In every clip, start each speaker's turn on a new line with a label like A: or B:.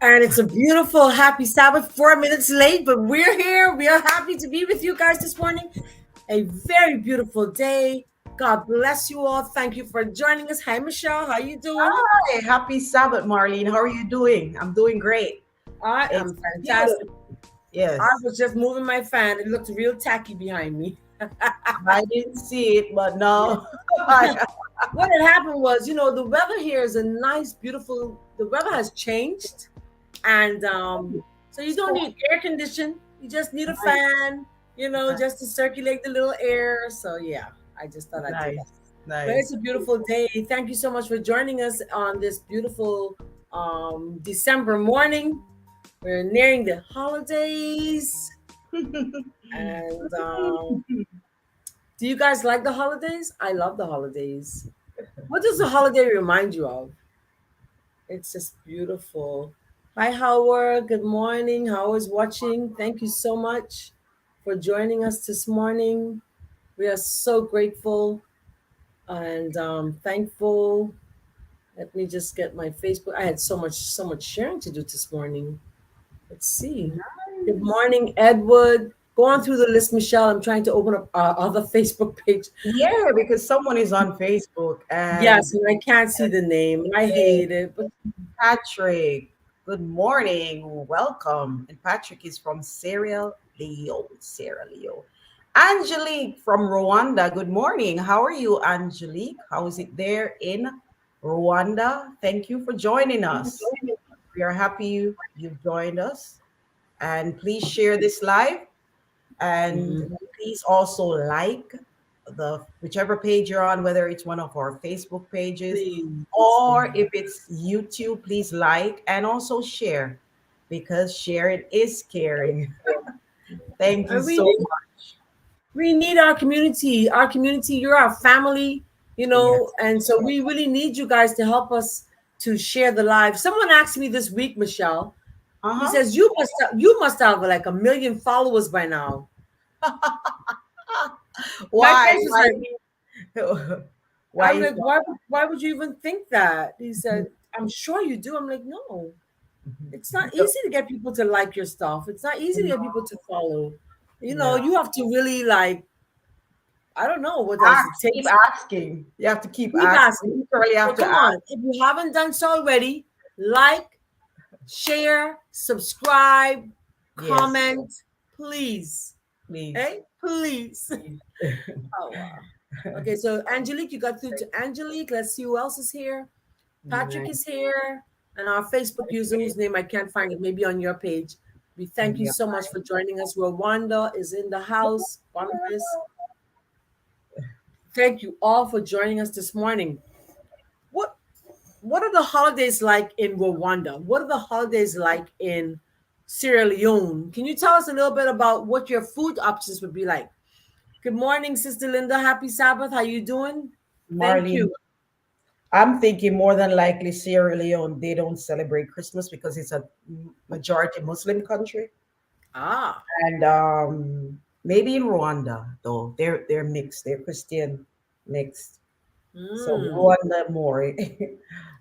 A: And it's a beautiful, happy Sabbath, 4 minutes late, but we're here. We are happy to be with you guys this morning. A very beautiful day. God bless you all. Thank you for joining us. Hi, Michelle. How you doing?
B: Hi, happy Sabbath, Marlene. How are you doing? I'm doing great.
A: I
B: It's
A: am fantastic.
B: beautiful.
A: I
B: Yes,
A: was just moving my fan. It looked real tacky behind me.
B: I didn't see it, but no. I-
A: What had happened was, the weather here is a nice, beautiful, the weather has changed. And so you
B: it's
A: don't
B: cool.
A: need air condition. You just need a
B: Nice,
A: fan,
B: nice,
A: just to circulate the little air. So yeah, I just thought I'd do that.
B: nice,
A: But it's
B: nice.
A: a beautiful day. Thank you so much for joining us on this beautiful December morning. We're nearing the holidays. And do you guys like the holidays? I love the holidays. What does the holiday remind you of? It's just beautiful. Hi, Howard. Good morning. Howard's watching. Thank you so much for joining us this morning. We are so grateful and thankful. Let me just get my Facebook. I had so much sharing to do this morning. Let's see. Good
B: Nice.
A: morning, Edward. Going through the list, Michelle. I'm trying to open up our other Facebook page.
B: Yeah, because someone is on Facebook and
A: Yes, and I can't see the name. I
B: hey,
A: hate it, but
B: Patrick, good morning. Welcome. And Patrick is from Sierra Leone. Sierra Leone. Angelique from Rwanda. Good morning. How are you, Angelique? How is it there in Rwanda? Thank you for joining us. We are happy you joined us. And please share this live. And
A: Mhm.
B: please also like the whichever page you're on, whether it's one of our Facebook pages
A: Please.
B: or if it's YouTube, please like and also share because sharing is caring. Thank you
A: And we
B: so
A: need
B: much.
A: we need our community. Our community, you're our family,
B: Yes.
A: and so we really need you guys to help us to share the live. Someone asked me this week, Michelle. He
B: Uh-huh.
A: says you must have like 1 million followers by now. My
B: Why?
A: face was
B: Why?
A: like,
B: Why
A: I'm
B: is
A: like,
B: that?
A: why would you even think that? He said, I'm sure you do. I'm like, no, it's not easy to get people to like your stuff. It's not easy to get people to follow.
B: No.
A: You have to really like, I don't know what else it
B: Keep
A: takes.
B: asking. You have to keep
A: Keep
B: asking.
A: asking.
B: You literally
A: So
B: have to
A: come
B: ask.
A: on, if you haven't done so already, like, share, subscribe,
B: Yes,
A: comment, please.
B: please.
A: Hey, please.
B: Please.
A: Oh wow. Okay, so Angelique, you got through to Angelique. Let's see who else is here. Patrick
B: Nice.
A: is here, and our Facebook user whose name I can't find it, maybe on your page. We thank you
B: Yeah.
A: so much for joining us. Rwanda is in the house. Boniface. Thank you all for joining us this morning. What what are the holidays like in Rwanda? What are the holidays like in Sierra Leone? Can you tell us a little bit about what your food options would be like? Good morning, Sister Linda. Happy Sabbath. How you doing? Thank
B: Marlene,
A: you.
B: I'm thinking more than likely Sierra Leone, they don't celebrate Christmas because it's a majority Muslim country.
A: Ah.
B: And maybe in Rwanda, though, they're mixed, they're Christian mixed. So
A: Mm.
B: Rwanda more.
A: So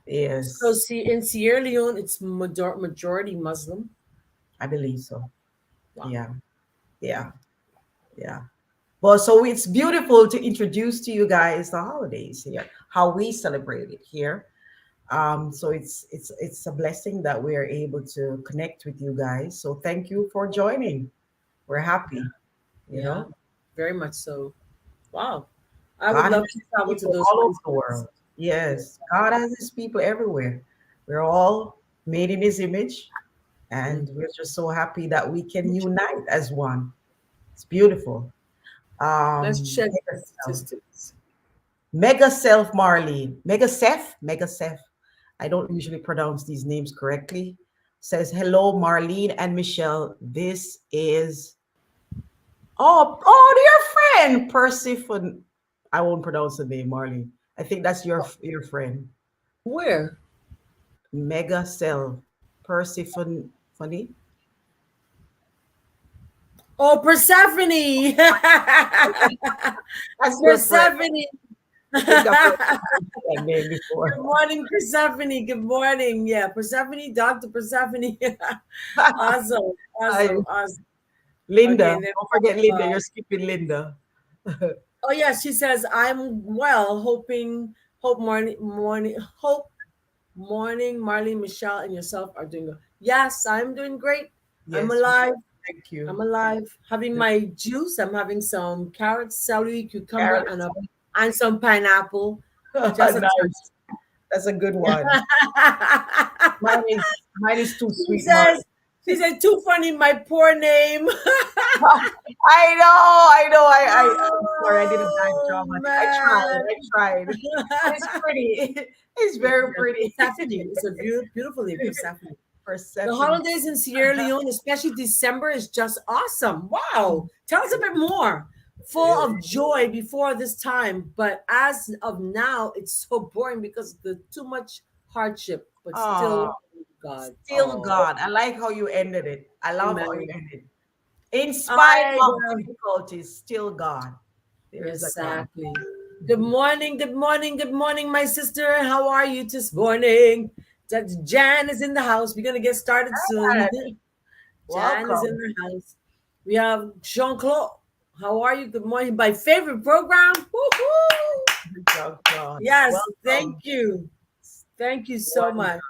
B: Yes,
A: see, in Sierra Leone, it's majority Muslim.
B: I believe so.
A: Wow.
B: Yeah, yeah, yeah. Well, so it's beautiful to introduce to you guys the holidays here, how we celebrate it here. So it's a blessing that we are able to connect with you guys. So thank you for joining. We're happy, you
A: Yeah,
B: know.
A: very much so. Wow. I would
B: God has
A: love to travel to
B: people
A: those
B: all over the
A: places.
B: world. Yes, God has his people everywhere. We're all made in his image,
A: Mm.
B: and we're just so happy that we can unite as one. It's beautiful.
A: Let's check
B: Mega self,
A: statistics.
B: Mega self Marlene, Mega Seth, Mega Seth. I don't usually pronounce these names correctly. Says hello, Marlene and Michelle. This is dear friend Persephone. I won't pronounce the name, Marlene. I think that's your friend.
A: Where?
B: Mega Cell Persephone. Funny.
A: Oh, Persephone.
B: That's your friend.
A: Persephone.
B: I think I've heard
A: Good
B: that name before.
A: morning, Persephone. Good morning. Yeah, Persephone, Dr. Persephone. Awesome,
B: Hi,
A: awesome, awesome. Okay,
B: Linda.
A: and then
B: Don't forget Linda.
A: uh,
B: You're skipping Linda.
A: oh yeah, she says, I'm well, hope morning, Marlene, Michelle, and yourself are doing good. Yes, I'm doing great. I'm
B: Yes, we
A: alive.
B: thank you.
A: I'm alive. Having my juice. I'm having some carrots, celery, cucumber, and
B: Carrots.
A: some pineapple. Just a
B: Nice. That's a good one. Mine is too
A: she
B: sweet, Mark.
A: says, she said, too funny, my poor name.
B: I know, I know. I'm sorry, I did a bad job.
A: Oh
B: I tried,
A: man.
B: I tried. And it's pretty. It's very pretty.
A: Persephone. It's a beautiful name, Persephone. The
B: Persephone.
A: holidays in Sierra Leone, especially December, is just awesome. Wow. Tell us a bit more. Full
B: Really.
A: of joy before this time, but as of now, it's so boring because of the too much hardship, but
B: Oh,
A: still, God.
B: still
A: Oh,
B: God. I like how you ended it. I love how you
A: amen.
B: ended. In
A: All
B: spite
A: right.
B: of
A: Well,
B: difficulties, still God. There is a God.
A: exactly. Good morning, good morning, good morning, my sister. How are you this morning? That Jan is in the house. We're gonna get started soon.
B: Hi,
A: Jan is in
B: welcome.
A: the house. We have Jean Claude. How are you? Good morning. My favorite program. Woohoo!
B: Welcome.
A: Yes, thank
B: Welcome.
A: you. Thank you so
B: Wonderful.
A: much.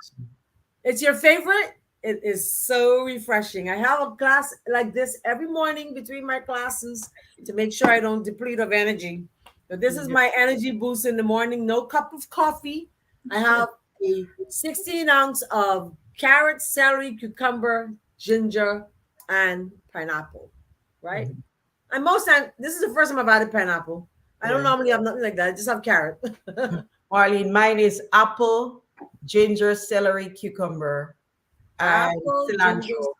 A: It's your favorite? It is so refreshing. I have a class like this every morning between my classes to make sure I don't deplete of energy. But this is my energy boost in the morning. No cup of coffee. I have a 16 ounce of carrot, celery, cucumber, ginger, and pineapple. Right? And most time, this is the first time I've added pineapple. I don't
B: Yeah.
A: normally have nothing like that. I just have carrot.
B: Marlene, mine is apple, ginger, celery, cucumber, and
A: Apple, ginger.
B: cilantro.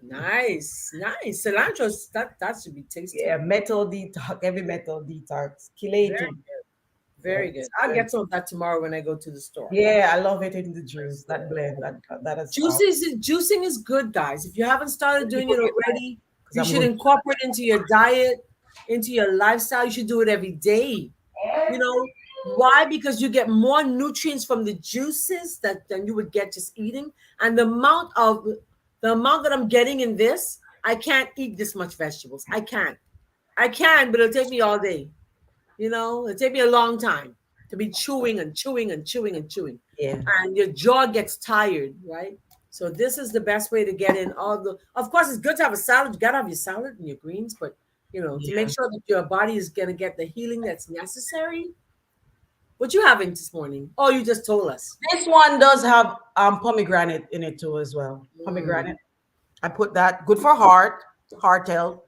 A: Nice, nice. Cilantro, that should be tasty.
B: Yeah, metal detox, heavy metal detox,
A: Very
B: chelating.
A: good.
B: Yeah,
A: Very good.
B: it's
A: I'll
B: good.
A: get some of that tomorrow when I go to the store.
B: Yeah, I love it in the juice. That blend, that is
A: Juicing is good, guys. If you haven't started doing
B: people
A: it
B: get mad
A: already,
B: because
A: you
B: I'm
A: should
B: going.
A: incorporate into your diet, into your lifestyle. You should do it every day. You know why? Because you get more nutrients from the juices that than you would get just eating. And the amount that I'm getting in this, I can't eat this much vegetables. I can't. I can, but it'll take me all day. It'll take me a long time to be chewing and chewing and chewing and chewing.
B: Yeah,
A: And your jaw gets tired, right? So this is the best way to get in all the of course it's good to have a salad. You gotta have your salad and your greens, but to make
B: yeah.
A: sure that your body is gonna get the healing that's necessary. What you having this morning? Oh, you just told us.
B: This one does have pomegranate in it too as well.
A: Mm.
B: Pomegranate. I put that. Good for heart health.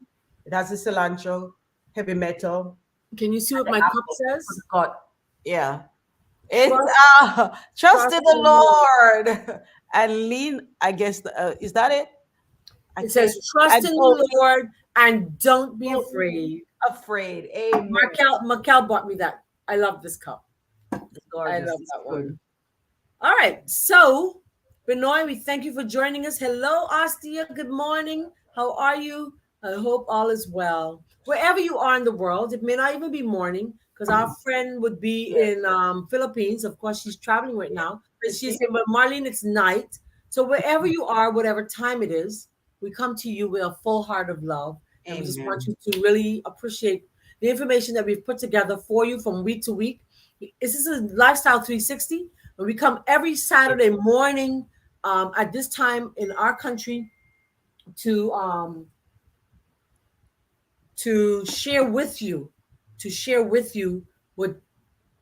B: It has the cilantro, heavy metal,
A: Can you see
B: and
A: what
B: the
A: my cup
B: apple for the
A: says?
B: gut. Yeah. It's
A: Trust,
B: trust
A: trust
B: in the
A: in the Lord.
B: Lord and lean. I guess is that it? I
A: It
B: can't.
A: says, trust
B: And
A: in
B: don't
A: the Lord and don't be
B: don't be
A: afraid.
B: afraid. Amen.
A: Markel bought me that. I love this cup.
B: It's
A: I
B: gorgeous.
A: love
B: It's
A: that
B: good.
A: one. All right. So, Benoit, we thank you for joining us. Hello, Astia. Good morning. How are you? I hope all is well. Wherever you are in the world, it may not even be morning because our friend would be
B: Yeah.
A: in Philippines. Of course, she's traveling right now. And she's
B: Christy.
A: saying, but Marlene, it's night. So wherever you are, whatever time it is, we come to you with a full heart of love. And we just want
B: Amen.
A: you to really appreciate the information that we've put together for you from week to week. This is a lifestyle 360. And we come every Saturday morning at this time in our country to um, to share with you, to share with you what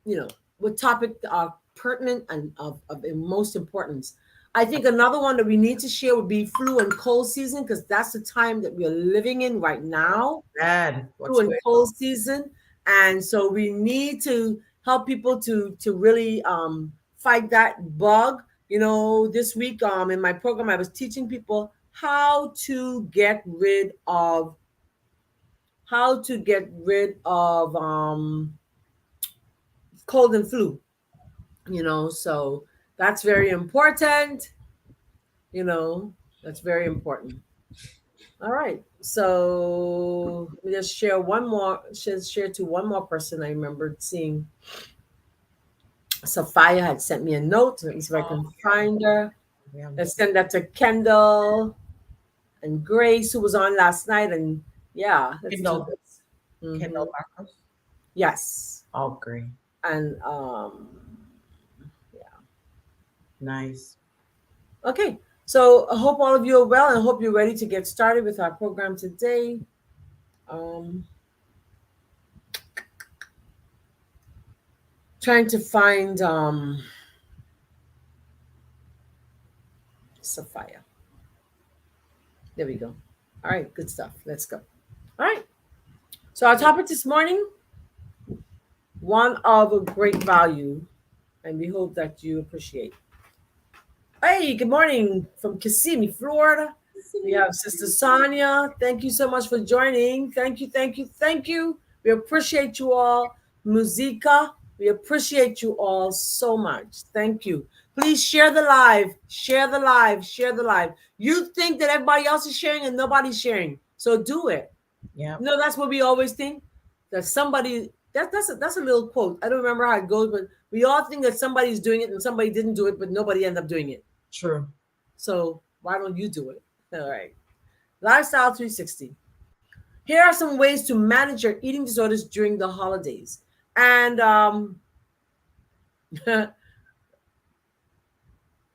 A: you know what topic are pertinent and of most importance. I think another one that we need to share would be flu and cold season because that's the time that we are living in right now.
B: Dad,
A: Flu
B: what's
A: and
B: going
A: cold season, and so we need to help people to really fight that bug. This week in my program, I was teaching people how to get rid of cold and flu. So that's very important. That's very important. All right. So let me just share one more. Share to one more person. I remembered seeing Sophia had sent me a note. Let me see if I
B: Oh,
A: can find her.
B: yeah.
A: Let's send that to Kendall and Grace, who was on last night. And yeah, let's do
B: Kendall,
A: this. Hmm.
B: Kendall Marcos.
A: Yes.
B: Oh, great.
A: And yeah.
B: Nice.
A: Okay. So I hope all of you are well and I hope you're ready to get started with our program today. Um, trying to find Sophia. There we go. All right, good stuff. Let's go. All right. So our topic this morning, one of a great value, and we hope that you appreciate. Hey, good morning from Kissimmee, Florida. We have Sister Sonia. Thank you so much for joining. Thank you, thank you, thank you. We appreciate you all. Musica, we appreciate you all so much. Thank you. Please share the live, share the live, share the live. You think that everybody else is sharing and nobody's sharing. So do it.
B: Yeah,
A: You know, that's what we always think. That somebody that's a little quote. I don't remember how it goes, but we all think that somebody's doing it and somebody didn't do it, but nobody ended up doing it.
B: true.
A: So why don't you do it? All right. Lifestyle 360. Here are some ways to manage your eating disorders during the holidays. And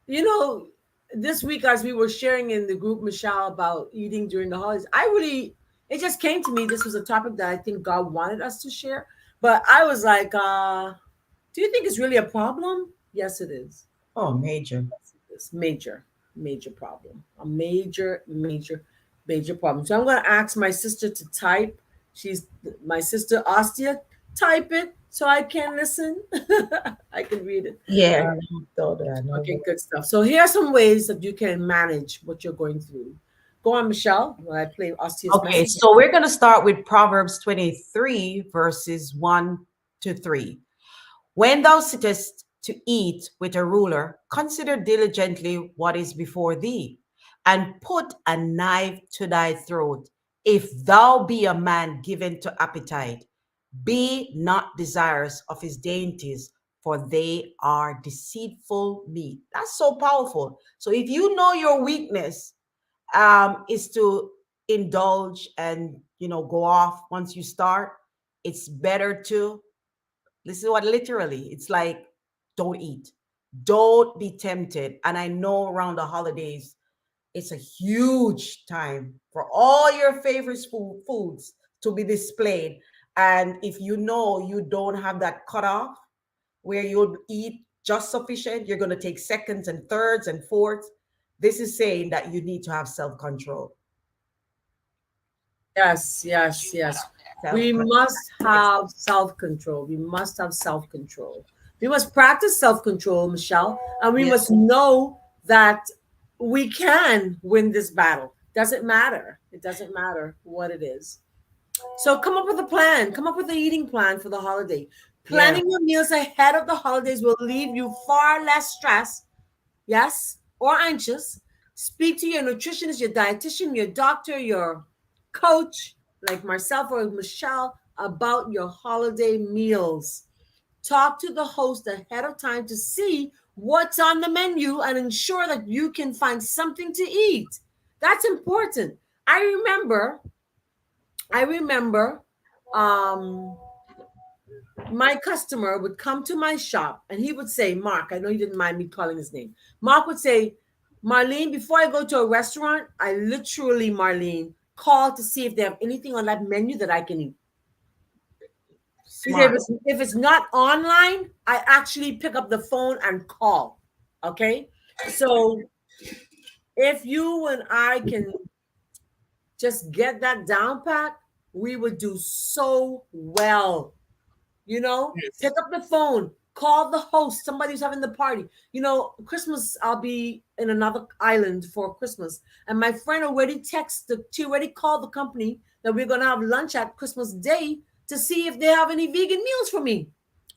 A: you know, this week as we were sharing in the group, Michelle, about eating during the holidays, I really it just came to me. This was a topic that I think God wanted us to share. But I was like, do you think it's really a problem? Yes, it is.
B: Oh, major.
A: This major, major problem. A major, major, major problem. So I'm going to ask my sister to type. She's my sister Ostia. Type it so I can listen. I can read it.
B: Yeah,
A: Uh,
B: no, thought I know.
A: okay, good stuff. So here are some ways that you can manage what you're going through. Go on, Michelle. While I play Ostia's
B: Okay,
A: message.
B: so we're going to start with Proverbs 23, verses 1 to 3. When thou sittest to eat with a ruler, consider diligently what is before thee, and put a knife to thy throat. If thou be a man given to appetite, be not desirous of his dainties, for they are deceitful meat. That's so powerful. So if you know your weakness is to indulge and go off once you start, it's better to this is what literally it's like don't eat. Don't be tempted. And I know around the holidays, it's a huge time for all your favorite foods to be displayed. And if you know you don't have that cutoff where you'll eat just sufficient, you're going to take seconds and thirds and fourths. This is saying that you need to have self control.
A: Yes, yes, yes.
B: Self
A: We
B: control.
A: must have self control. We must have self control. We must practice self control, Michelle, and we
B: Yeah.
A: must know that we can win this battle. Doesn't matter. It doesn't matter what it is. So come up with a plan. Come up with an eating plan for the holiday.
B: Yeah.
A: Planning your meals ahead of the holidays will leave you far less stressed, yes, or anxious. Speak to your nutritionist, your dietitian, your doctor, your coach, like myself or Michelle, about your holiday meals. Talk to the host ahead of time to see what's on the menu and ensure that you can find something to eat. That's important. I remember um my customer would come to my shop and he would say, Mark, I know you didn't mind me calling his name. Mark would say, Marlene, before I go to a restaurant, I literally, Marlene, call to see if they have anything on that menu that I can eat. He said,
B: Smart.
A: if it's not online, I actually pick up the phone and call. Okay. So if you and I can just get that down pat, we would do so well. Pick
B: Yes.
A: up the phone, call the host, somebody who's having the party. Christmas, I'll be in another island for Christmas. And my friend already she already called the company that we're going to have lunch at Christmas Day to see if they have any vegan meals for me.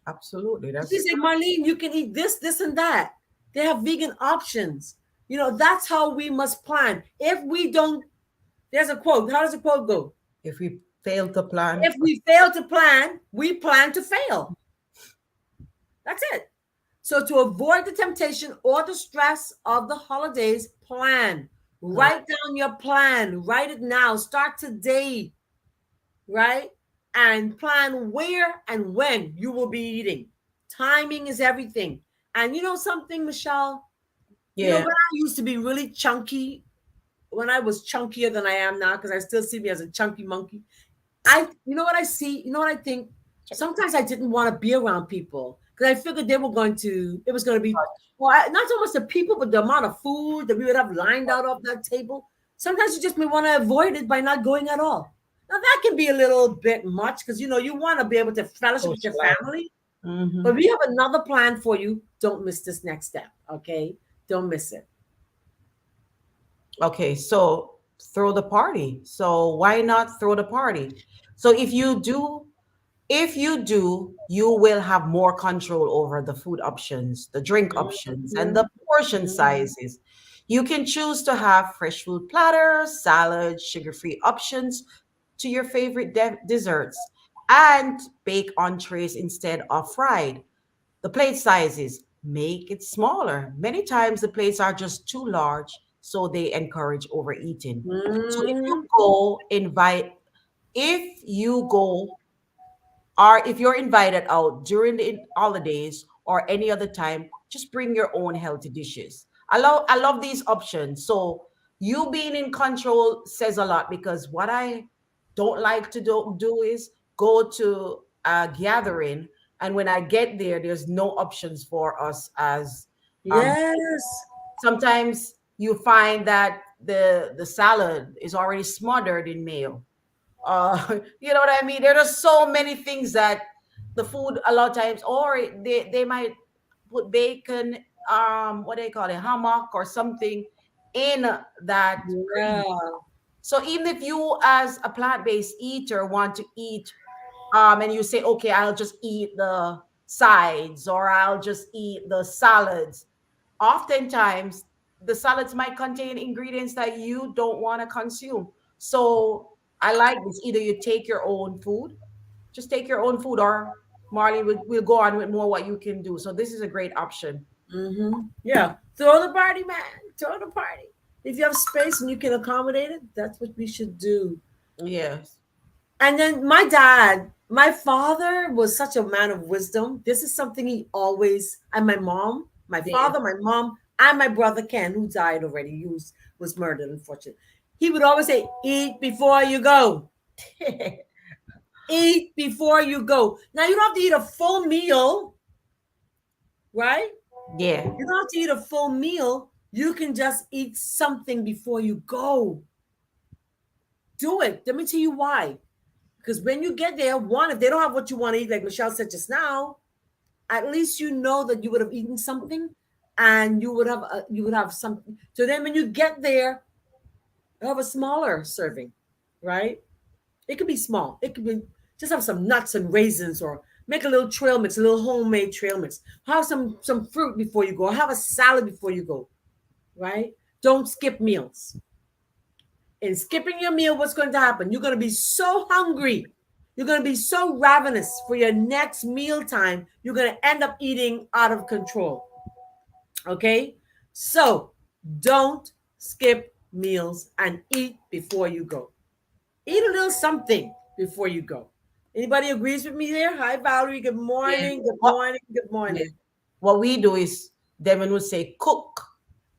B: Absolutely.
A: She
B: That's
A: said, Marlene, you can eat this, this, and that. They have vegan options. That's how we must plan. There's a quote. How does the quote go?
B: If we fail to plan,
A: If we fail to plan, we plan to fail. That's it. So, to avoid the temptation or the stress of the holidays, plan.
B: correct.
A: Write down your plan. Write it now. Start today, right? And plan where and when you will be eating. Timing is everything. And you know something, Michelle? You know,
B: Yeah.
A: when I used to be really chunky, when I was chunkier than I am now, because I still see me as a chunky monkey, you know what I see? You know what I think? Sometimes I didn't want to be around people because I figured they were going to, it was going to be, well, not so much the people, but the amount of food that we would have lined out off that table. Sometimes you just may want to avoid it by not going at all. Now that can be a little bit much because you know you want to be able to fellowship with your
B: Socialize.
A: family,
B: Hmm.
A: but we have another plan for you. Don't miss this next step, okay? Don't miss it.
B: Okay, so throw the party. So why not throw the party? So if you do, you will have more control over the food options, the drink options, and the
A: Mhm,
B: portion
A: mhm.
B: sizes. You can choose to have fresh food platters, salads, sugar-free options to your favorite desserts, and bake entrees instead of fried. The plate sizes make it smaller. Many times the plates are just too large, so they encourage overeating. So
A: Mhm.
B: if you go or if you're invited out during the holidays or any other time, just bring your own healthy dishes. I love these options. So you being in control says a lot because what I don't like to do is go to a gathering and when I get there, there's no options for us as
A: Yes.
B: sometimes you find that the salad is already smothered in mayo. You know what I mean? There are so many things that the food a lot of times, or they might put bacon, what do they call it, hammock or something in that
A: Yeah.
B: grease. So even if you as a plant-based eater want to eat, and you say, okay, I'll just eat the sides or I'll just eat the salads, oftentimes the salads might contain ingredients that you don't want to consume. So I like this. Either you take your own food, just take your own food, or Marley will go on with more what you can do. So this is a great option.
A: Yeah. Throw the party, man. Throw the party. If you have space and you can accommodate it, that's what we should do.
B: Yes.
A: And then my dad, my father was such a man of wisdom. This is something he always, and my mom, my
B: Yeah.
A: father, my mom, and my brother Ken, who died already, was murdered, unfortunately. He would always say, eat before you go. Eat before you go. Now, you don't have to eat a full meal, right?
B: Yeah.
A: You don't have to eat a full meal. You can just eat something before you go. Do it. Let me tell you why. Because when you get there, one, if they don't have what you want to eat, like Michelle said just now, at least you know that you would have eaten something, and you would have something. So then, when you get there, you have a smaller serving, right? It could be small. It could be just have some nuts and raisins, or make a little trail mix, a little homemade trail mix. Have some fruit before you go. Have a salad before you go, right? Don't skip meals. In skipping your meal, what's going to happen? You're going to be so hungry. You're going to be so ravenous for your next meal time. You're going to end up eating out of control. Okay? So don't skip meals and eat before you go. Eat a little something before you go. Anybody agrees with me there? Hi, Valerie. Good
B: Yeah.
A: morning. Good
B: What
A: morning. Good
B: yeah.
A: morning.
B: What we do is Devin would say cook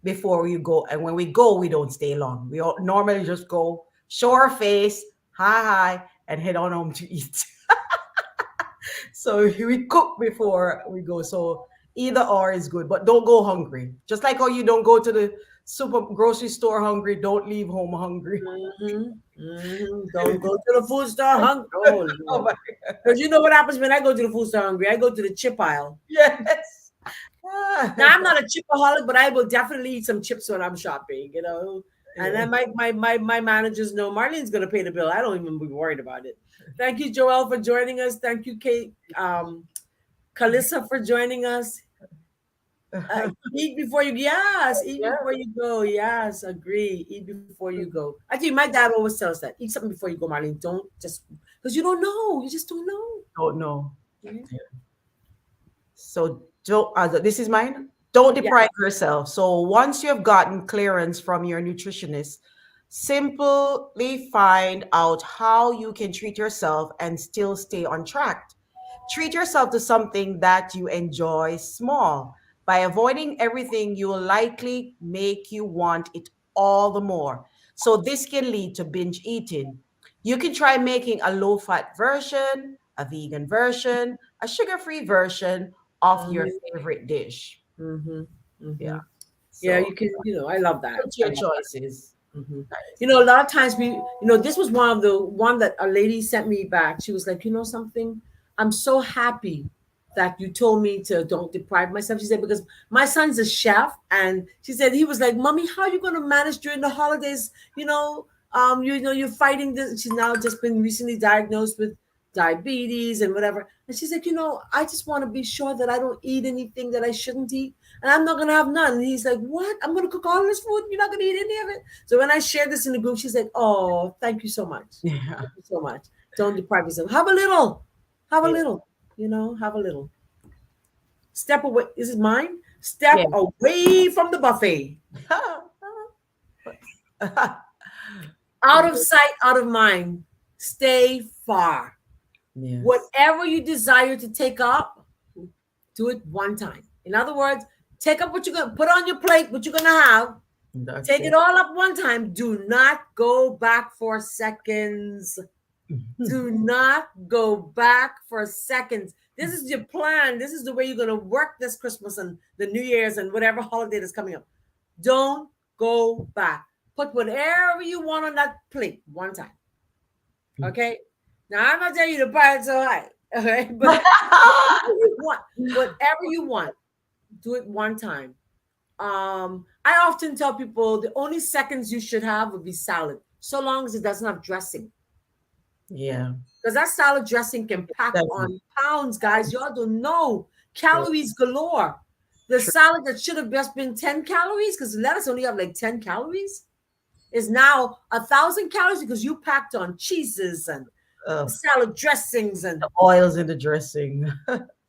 B: before you go. And when we go, we don't stay long. We all normally just go, show our face, hi, and head on home to eat. So we cook before we go. So either or is good, but don't go hungry. Just like how you don't go to the super grocery store hungry, don't leave home hungry.
A: Don't go to the food store hungry. Oh,
B: Oh
A: Lord.
B: my,
A: Because you know what happens when I go to the food store hungry? I go to the chip aisle.
B: yes.
A: Now
B: Ah,
A: I'm not a chipaholic, but I will definitely eat some chips when I'm shopping, you know. And
B: yeah.
A: then my managers know Marlene's gonna pay the bill. I don't even be worried about it. Thank you, Joelle, for joining us. Thank you, Kate, Kalissa, for joining us. Eat before you, yes, eat
B: Yeah,
A: before you go. Yes, agree. Eat before you go. Actually, my dad always tells that. Eat something before you go, Marlene. Don't just, because you don't know. You just don't know.
B: don't know.
A: Mhm.
B: So don't. This is mine. Don't
A: Yeah.
B: deprive yourself. So once you have gotten clearance from your nutritionist, simply find out how you can treat yourself and still stay on track. Treat yourself to something that you enjoy small. By avoiding everything, you will likely make you want it all the more. So this can lead to binge eating. You can try making a low-fat version, a vegan version, a sugar-free version of your
A: Mm-hmm.
B: favorite dish.
A: Mm-hmm.
B: Yeah.
A: Mm-hmm. Yeah,
B: So
A: you can, I love that.
B: put
A: I
B: your
A: love that.
B: choices,
A: Hmm.
B: guys.
A: A lot of times this was one that a lady sent me back. She was like, you know something? I'm so happy that you told me to don't deprive myself. She said, because my son's a chef, and she said he was like, Mommy, how are you going to manage during the holidays? You're fighting this. She's now just been recently diagnosed with diabetes and whatever. And she's like, I just want to be sure that I don't eat anything that I shouldn't eat, and I'm not gonna have none. And he's like, what? I'm gonna cook all this food? You're not gonna eat any of it? So when I shared this in the group, she's like, oh, thank you so much.
B: Yeah.
A: Thank you so much. Don't deprive yourself. Have a little. Have a
B: Yeah.
A: little. Have a little. Step away. This is mine. Step
B: Yeah.
A: away from the buffet. Out of sight, out of mind. Stay far.
B: Yes.
A: Whatever you desire to take up, do it one time. In other words, take up what you're gonna put on your plate, what you're gonna have.
B: That's
A: Take it
B: it.
A: all up one time. Do not go back for seconds. Do not go back for seconds. This is your plan. This is the way you're going to work this Christmas and the New Year's and whatever holiday that's coming up. Don't go back. Put whatever you want on that plate one time. Okay? Now, I'm not telling you to buy it so high. Okay? But whatever you want, do it one time. I often tell people the only seconds you should have would be salad, so long as it doesn't have dressing.
B: Yeah.
A: Because that salad dressing can pack
B: That's
A: on pounds, guys. Y'all don't know.
B: true.
A: Calories galore. The
B: True.
A: salad that should have just been 10 calories, because lettuce only have like 10 calories, is now 1,000 calories because you packed on cheeses and
B: Uh,
A: salad dressings and
B: the oils in the dressing.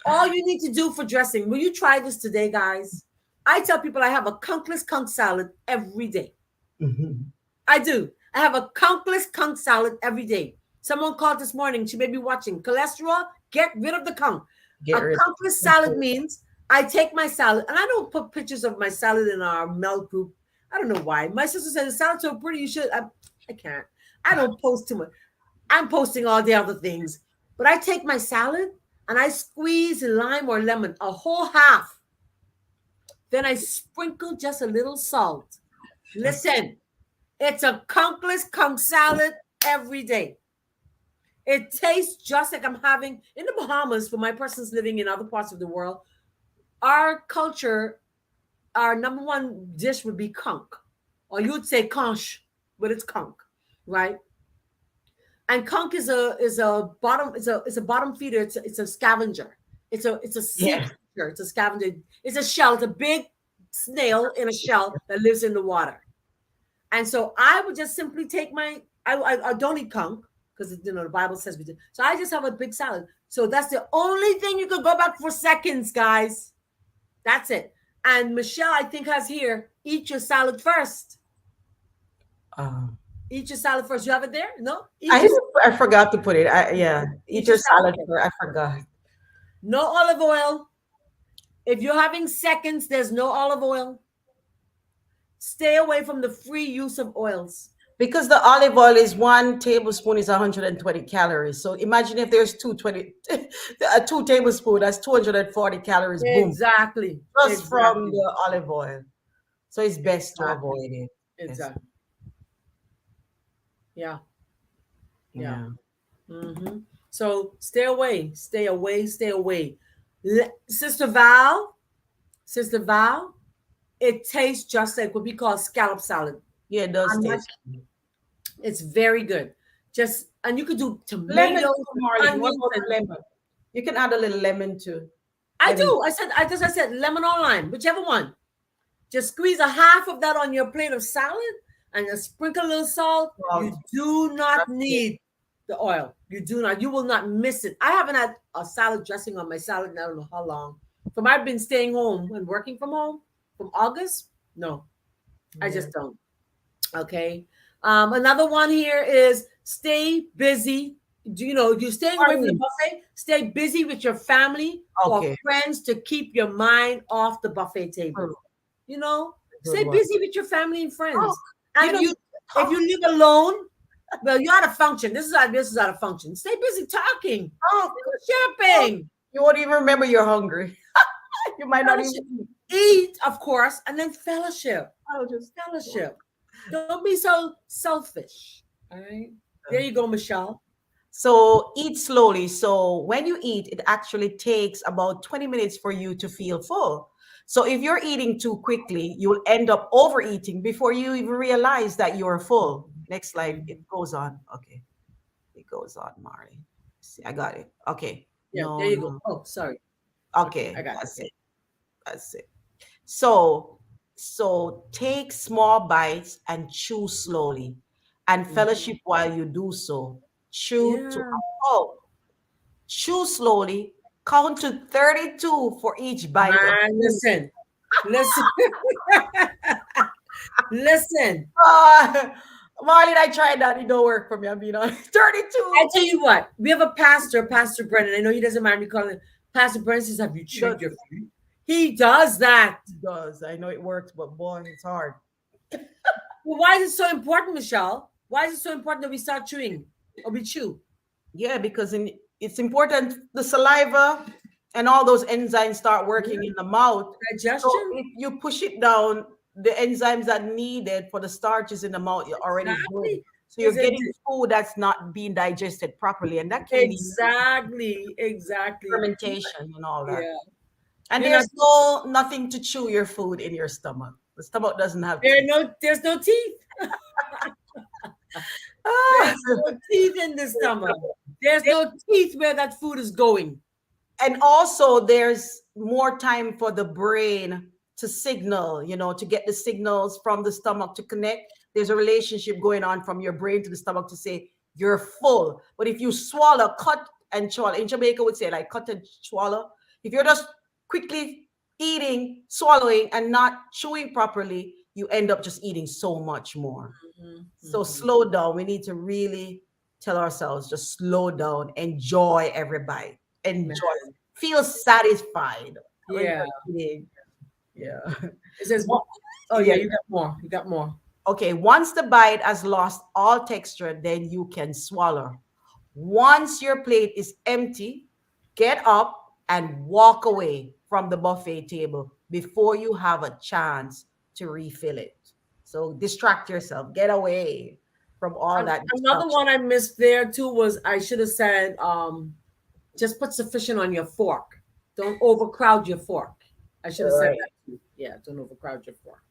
A: all you need to do for dressing. Will you try this today, guys? I tell people I have a conkless conch salad every day.
B: Mhm.
A: I do. I have a countless conch salad every day. Someone called this morning. She may be watching. Cholesterol, get rid of the conch.
B: Get
A: A
B: rid.
A: countless salad means I take my salad, and I don't put pictures of my salad in our melt group. I don't know why. My sister said the salad's so pretty. You should. I can't. I don't post too much. I'm posting all the other things, but I take my salad and I squeeze lime or lemon, a whole half. Then I sprinkle just a little salt.
B: That's
A: Listen, it's a conkless conch salad every day. It tastes just like I'm having in the Bahamas. For my persons living in other parts of the world, our culture, our number one dish would be conch, or you'd say conch, but it's conch, right? And conch is a bottom it's a bottom feeder. It's a scavenger. It's a sea
B: yeah.
A: creature. It's a scavenger. It's a shell. It's a big snail in a shell that lives in the water. And so I would just simply take I don't eat conch because the Bible says we do. So I just have a big salad. So that's the only thing you could go back for seconds, guys. That's it. And Michelle, I think, has here, eat your salad first.
B: Um,
A: Eat your salad first. You have it there? No?
B: I I forgot to put it. Yeah. Eat
A: Eat your
B: your
A: salad
B: salad
A: first.
B: for. I forgot.
A: No olive oil. If you're having seconds, there's no olive oil. Stay away from the free use of oils.
B: Because the olive oil is 1 tablespoon is 120 calories. So imagine if there's 220, a 2 tablespoon, that's 240 calories. Boom.
A: Exactly.
B: Just from
A: Exactly.
B: the olive oil. So it's best to
A: Exactly.
B: avoid it. Yes.
A: Exactly. Yeah. Yeah.
B: Yeah.
A: Hmm. So stay away. Stay away. Stay away. Sister Val, Sister Val, it tastes just like what we call scallop salad.
B: Yeah, it does
A: I'm not,
B: taste.
A: it's very good. Just, and you could do
B: Lemon
A: tomatoes
B: too,
A: and
B: Marlene. What
A: onions
B: about
A: and
B: the lemon? You can add a little lemon too.
A: I
B: Lemon.
A: do. I said lemon or lime, whichever one. Just squeeze a half of that on your plate of salad and just sprinkle a little salt. You
B: Salt.
A: do not
B: That's it.
A: need the oil. You do not. You will not miss it. I haven't had a salad dressing on my salad in I don't know how long. From I've been staying home and working from home from August. No, I
B: Yeah.
A: just don't. Okay. Another one here is stay busy. Do you know you're staying away from the
B: Morning.
A: buffet? Stay busy with your family or
B: Okay.
A: friends to keep your mind off the buffet table.
B: True.
A: You know,
B: Good
A: stay
B: one.
A: busy with your family and
B: Talk.
A: friends.
B: You
A: And
B: know,
A: if
B: talk.
A: you live alone, well, you're out of function. This is out of function. Stay busy talking,
B: Talk. Talk.
A: chirping,
B: You won't even remember you're hungry. You might not
A: fellowship.
B: even.
A: Eat, of course, and then fellowship.
B: I'll just.
A: Fellowship. Don't be so selfish. All right. There you go, Michelle.
B: So eat slowly. So when you eat, it actually takes about 20 minutes for you to feel full. So if you're eating too quickly, you'll end up overeating before you even realize that you're full. Next slide. It
A: Mhm.
B: goes on. Okay. It goes on, Mari. See, I got it. Okay.
A: Yeah, there
B: No,
A: you go.
B: no.
A: Oh, sorry. Okay, I
B: Okay.
A: got it.
B: That's
A: Okay.
B: it. That's it. So, take small bites and chew slowly, and
A: Mhm.
B: fellowship while you do so. Chew to
A: Yeah.
B: oh, chew slowly. Count to 32 for each bite of
A: Man,
B: food.
A: listen, listen.
B: Ah, Marlene, I tried that. It don't work for me. I'm being honest.
A: I
B: 32.
A: tell you what, we have a pastor, Pastor Brennan. I know he doesn't mind me calling him. Pastor Brennan says, "Have you
B: It
A: chewed
B: does.
A: your food?" He does that.
B: It does. I know it works, but boy, it's hard.
A: Well, why is it so important, Michelle? Why is it so important that we start chewing or we chew?
B: Yeah, because it's important the saliva and all those enzymes start working
A: Yeah,
B: in the mouth. So
A: digestion.
B: if you push it down, the enzymes that needed for the starches in the mouth are already good.
A: Exactly.
B: So
A: Is
B: you're
A: it
B: getting food that's not being digested properly, and that can lead to
A: exactly?
B: fermentation and all that.
A: Yeah.
B: And
A: You're not.
B: there's nothing to chew your food in your stomach. The stomach doesn't have teeth.
A: There's no teeth.
B: Ah.
A: There's no teeth in the stomach. There's no teeth where that food is going.
B: And also there's more time for the brain to signal, to get the signals from the stomach to connect. There's a relationship going on from your brain to the stomach to say you're full. But if you swallow, cut and swallow, in Jamaica would say like cut and swallow. If you're just quickly eating, swallowing, and not chewing properly, you end up just eating so much more.
A: Mhm,
B: So
A: mhm.
B: slow down. We need to really tell ourselves just slow down, enjoy every bite, enjoy,
A: Man,
B: feel satisfied when
A: yeah.
B: you're eating. Yeah.
A: It says,
B: Well,
A: "Oh yeah,
B: yeah.
A: you got more. You got more."
B: Okay. Once the bite has lost all texture, then you can swallow. Once your plate is empty, get up and walk away from the buffet table before you have a chance to refill it. So distract yourself, get away from all that
A: Another
B: distraction.
A: one I missed there too was I should have said, just put sufficient on your fork. Don't overcrowd your fork. I should have said
B: Right.
A: that too. Yeah, don't overcrowd your fork.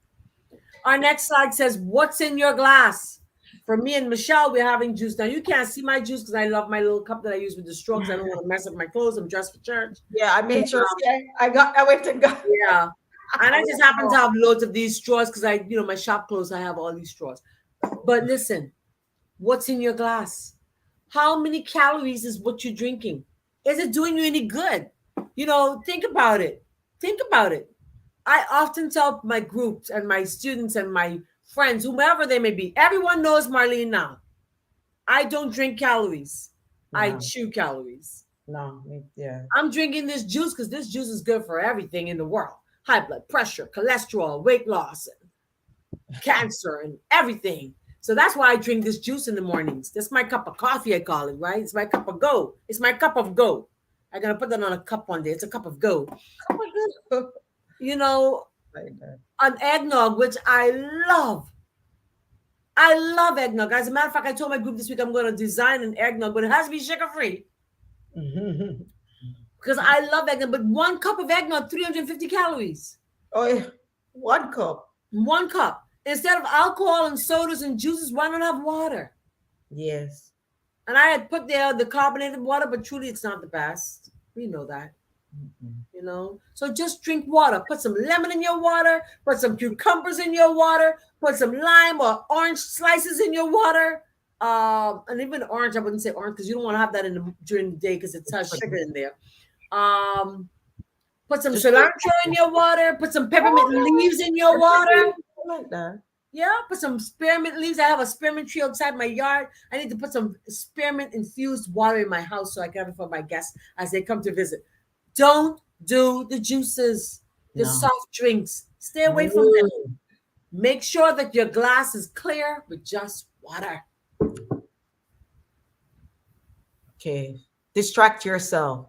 A: Our next slide says, "What's in your glass?" For me and Michelle, we're having juice. Now, you can't see my juice because I love my little cup that I use with the straw because I don't want to mess up my clothes. I'm dressed for church.
B: Yeah, I
A: But
B: made sure. See, I went and got.
A: yeah. And
B: I
A: I
B: went
A: just
B: to
A: happen to
B: go.
A: have loads of these straws because my shop clothes, I have all these straws. But listen, what's in your glass? How many calories is what you're drinking? Is it doing you any good? Think about it. Think about it. I often tell my groups and my students and my friends, whomever they may be, everyone knows Marlene now. I don't drink calories. I
B: No,
A: chew calories.
B: no, yeah.
A: I'm drinking this juice because this juice is good for everything in the world: high blood pressure, cholesterol, weight loss, and cancer, and everything. So that's why I drink this juice in the mornings. That's my cup of coffee, I call it, right? It's my cup of go. It's my cup of go. I'm going to put that on a cup one day. It's a cup of go.
B: Oh my God.
A: You know,
B: Like that.
A: an eggnog, which I love. I love eggnog. As a matter of fact, I told my group this week I'm going to design an eggnog, but it has to be sugar free because I love eggnog. But one cup of eggnog, 350 calories.
B: Oh, yeah. One cup.
A: One cup. Instead of alcohol and sodas and juices, why not have water?
B: Yes.
A: And I had put there the carbonated water, but truly it's not the best. We know that.
B: Mm-mm.
A: So just drink water. Put some lemon in your water, put some cucumbers in your water, put some lime or orange slices in your water. And even orange, I wouldn't say orange because you don't want to have that during the day because it has
B: But
A: sugar in there. um Put some
B: just drink
A: cilantro in
B: water.
A: your water, put some peppermint
B: Oh,
A: leaves in your
B: peppermint.
A: water.
B: I like that.
A: Yeah, put some spearmint leaves. I have a spearmint tree outside my yard. I need to put some spearmint infused water in my house so I can have it for my guests as they come to visit. Don't do the juices, the
B: No.
A: soft drinks. Stay away from them.
B: No.
A: Make sure that your glass is clear with just water.
B: Okay. Distract yourself.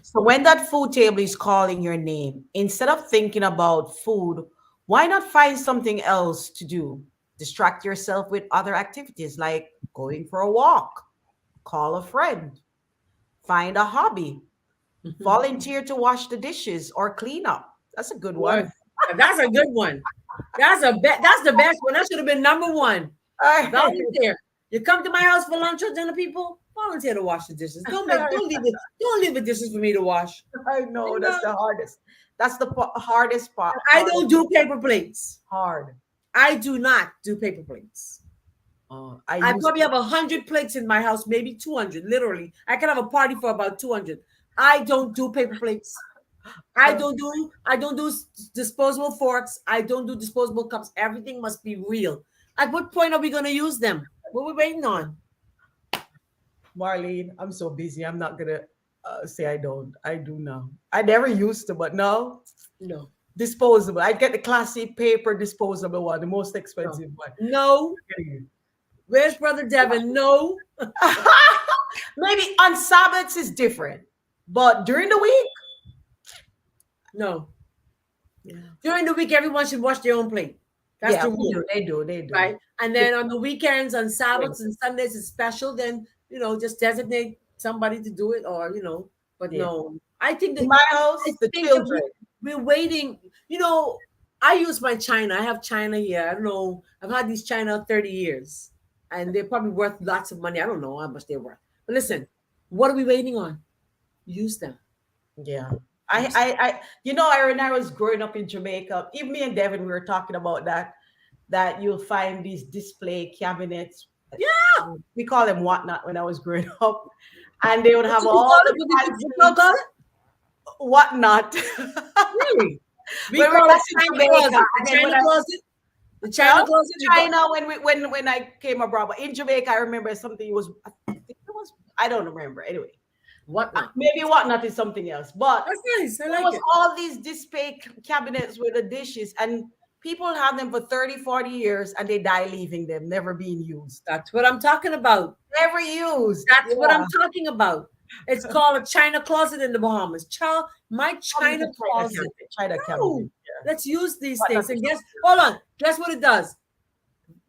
B: So when that food table is calling your name, instead of thinking about food, why not find something else to do? Distract yourself with other activities like going for a walk, call a friend, find a hobby, volunteer to wash the dishes or clean up. That's a good
A: Boy,
B: one.
A: that's a good one. That's the best one. That should have been number one.
B: All right.
A: Volunteer. You come to my house for lunch or dinner, people. Volunteer to wash the dishes. Don't leave the dishes for me to wash.
B: I know
A: You
B: that's
A: know,
B: the hardest. That's the hardest part.
A: I don't do paper plates.
B: Hard.
A: I do not do paper plates.
B: I
A: I
B: used
A: probably have 100 plates in my house, maybe 200. Literally, I can have a party for about 200. I don't do paper plates.
B: to.
A: I don't do disposable forks. I don't do disposable cups. Everything must be real. At what point are we going to use them? What are we waiting on?
B: Marlene, I'm so busy. I'm not gonna say I don't. I do now. I never used to, but now
A: No,
B: disposable. I get the classic paper disposable one, the most
A: no,
B: expensive one.
A: no. Where's Brother Devin? No,
B: Maybe on Sabbaths is different, but during the week,
A: no.
B: yeah,
A: During the week, everyone should wash their own plate. That's
B: yeah,
A: the
B: they
A: rule,
B: do, they do, they do.
A: right? And then on the weekends, on Sabbaths and Sundays, it's special. Then just designate somebody to do it, or But
B: Yeah.
A: no, I think
B: In
A: that
B: my
A: I
B: house, the
A: think that
B: children.
A: we're waiting. I use my china. I have china here. I don't know. I've had these china 30 years, and they're probably worth lots of money. I don't know how much they're worth. But listen, what are we waiting on? Use them.
B: Yeah.
A: Use them.
B: When I was growing up in Jamaica, even me and Devin, we were talking about that you'll find these display cabinets.
A: Yeah.
B: We call them whatnot when I was growing up. And they would
A: What
B: have
A: did you
B: all
A: call
B: the
A: it? What did you
B: fancy
A: call it?
B: whatnot.
A: Really? We
B: When we were
A: call it
B: back in
A: China
B: Jamaica.
A: closet.
B: And
A: The
B: then when
A: China
B: I
A: closet. The China
B: well,
A: closet. We call
B: China when I came abroad. But in Jamaica, I remember something was I think it was I don't remember. Anyway,
A: whatnot.
B: maybe whatnot is something else. But
A: That's nice. I
B: there
A: like
B: was
A: it.
B: all these display cabinets with the dishes, and people have them for 30, 40 years and they die leaving them, never being used.
A: That's what I'm talking about.
B: Never used.
A: That's what I'm
B: Yeah.
A: talking about. It's called a China closet in the Bahamas. Child, my
B: Probably
A: China
B: the China
A: closet.
B: cabinet. China cabinet.
A: No,
B: Yeah.
A: let's use these
B: Whatnot
A: things. And
B: is
A: guess,
B: something
A: hold on. Guess what it does?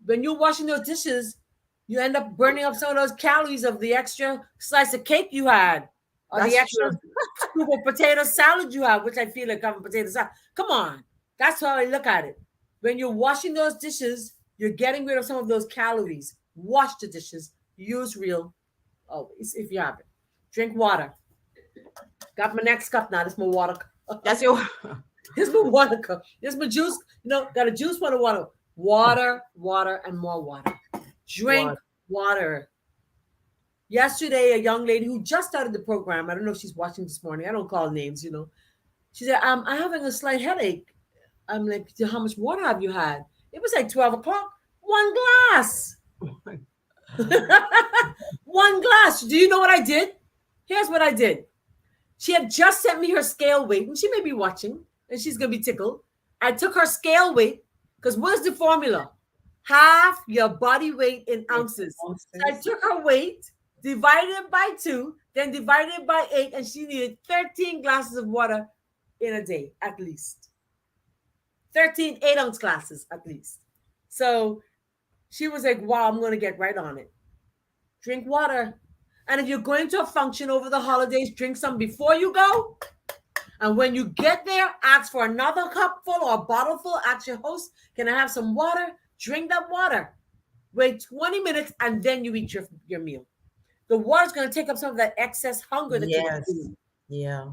A: When you're washing those dishes, you end up burning up some of those calories of the extra slice of cake you had, or the
B: That's
A: extra
B: true.
A: scoop of potato salad you have, which I feel like having potato salad. Come on, that's how I look at it. When you're washing those dishes, you're getting rid of some of those calories. Wash the dishes. Use real always if you have it. Drink water. Got my next cup now. This is my water cup.
B: That's your
A: This is my water cup. This is my juice. Got a juice for the water. Water, water, and more water. Drink
B: what?
A: water. Yesterday, a young lady who just started the program, I don't know if she's watching this morning. I don't call names. She said, I'm having a slight headache. I'm like, how much water have you had? It was like 12 o'clock. One glass. One glass. Do you know what I did? Here's what I did. She had just sent me her scale weight, and she may be watching, and she's going to be tickled. I took her scale weight, because what's the formula? Half your body weight in ounces. So I
B: Nonsense.
A: took her weight, divided it by 2, then divided it by 8, and she needed 13 glasses of water in a day, at least. 13 8-ounce glasses, at least. So she was like, wow, I'm going to get right on it. Drink water. And if you're going to a function over the holidays, drink some before you go. And when you get there, ask for another cup full or a bottle full. Ask your host, can I have some water? Drink that water. Wait 20 minutes and then you eat your meal. The water's going to take up some of that excess hunger that you're
B: Yes.
A: feeling.
B: Yeah.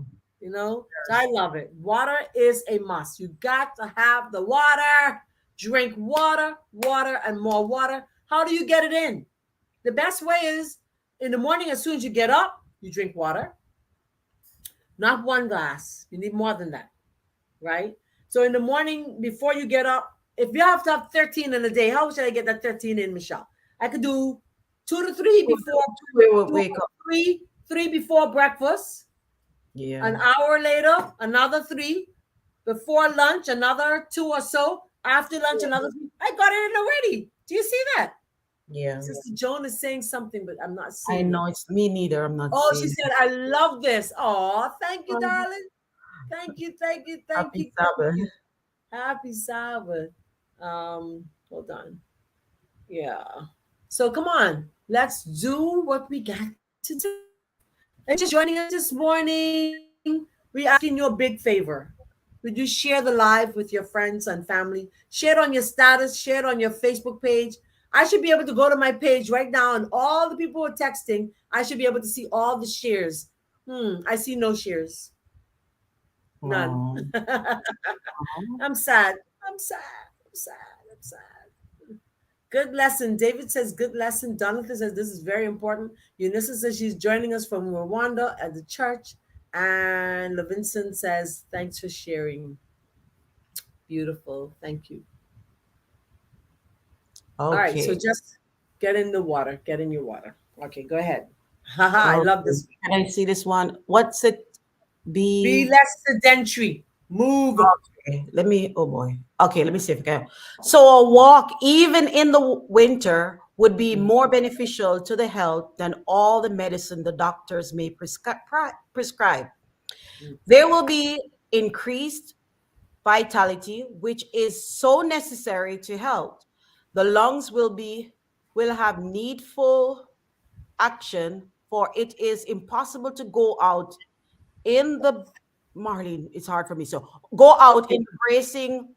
A: you know. So I
B: Yes.
A: love it. Water is a must. You got to have the water. Drink water, water, and more water. How do you get it in? The best way is in the morning, as soon as you get up, you drink water. Not one glass. You need more than that, right? So in the morning, before you get up, if you have to have 13 in a day, how should I get that 13 in, Michelle? I could do 2 to 3 before,
B: We will
A: two
B: wake
A: or
B: up.
A: three before breakfast,
B: Yeah.
A: an hour later, another three, before lunch, another two or so, after lunch,
B: Yeah.
A: another three. I got it in already. Do you see that?
B: Yeah.
A: Sister Joan is saying something, but I'm not
B: I
A: seeing it.
B: know it's me neither. I'm not
A: Oh, she
B: saying.
A: said, I love this. Oh, thank you,
B: Oh,
A: darling. Thank you, thank you, thank
B: happy
A: you, thank
B: Sabbath.
A: you. Happy Sabbath. Hold on. Yeah. So come on, let's do what we got to do. And if you're just joining us this morning, we're asking you a big favor. Would you share the live with your friends and family? Share it on your status, share it on your Facebook page. I should be able to go to my page right now and all the people who are texting, I should be able to see all the shares. I see no shares. None.
B: Oh, oh,
A: I'm sad. I'm sad. I'm sad. I'm sad. Good lesson. David says, good lesson. Donathan says, this is very important. Eunice says she's joining us from Rwanda at the church. And Levinson says, thanks for sharing. Beautiful. Thank you. All right. So
B: okay.
A: just get in the water. Get in your water. Okay. Go ahead. Haha. I love
B: Okay.
A: this.
B: Can I see this one? What's it?
A: Be
B: Be
A: less sedentary. Move.
B: okay. Let me. Oh boy. Okay. Let me see if I can. So a walk, even in the winter, would be
A: Mm,
B: more beneficial to the health than all the medicine the doctors may prescribe.
A: mm.
B: There will be increased vitality, which is so necessary to health. The lungs will have needful action, for it is impossible to go out in the Marlene, it's hard for me. So go out in
A: Okay.
B: the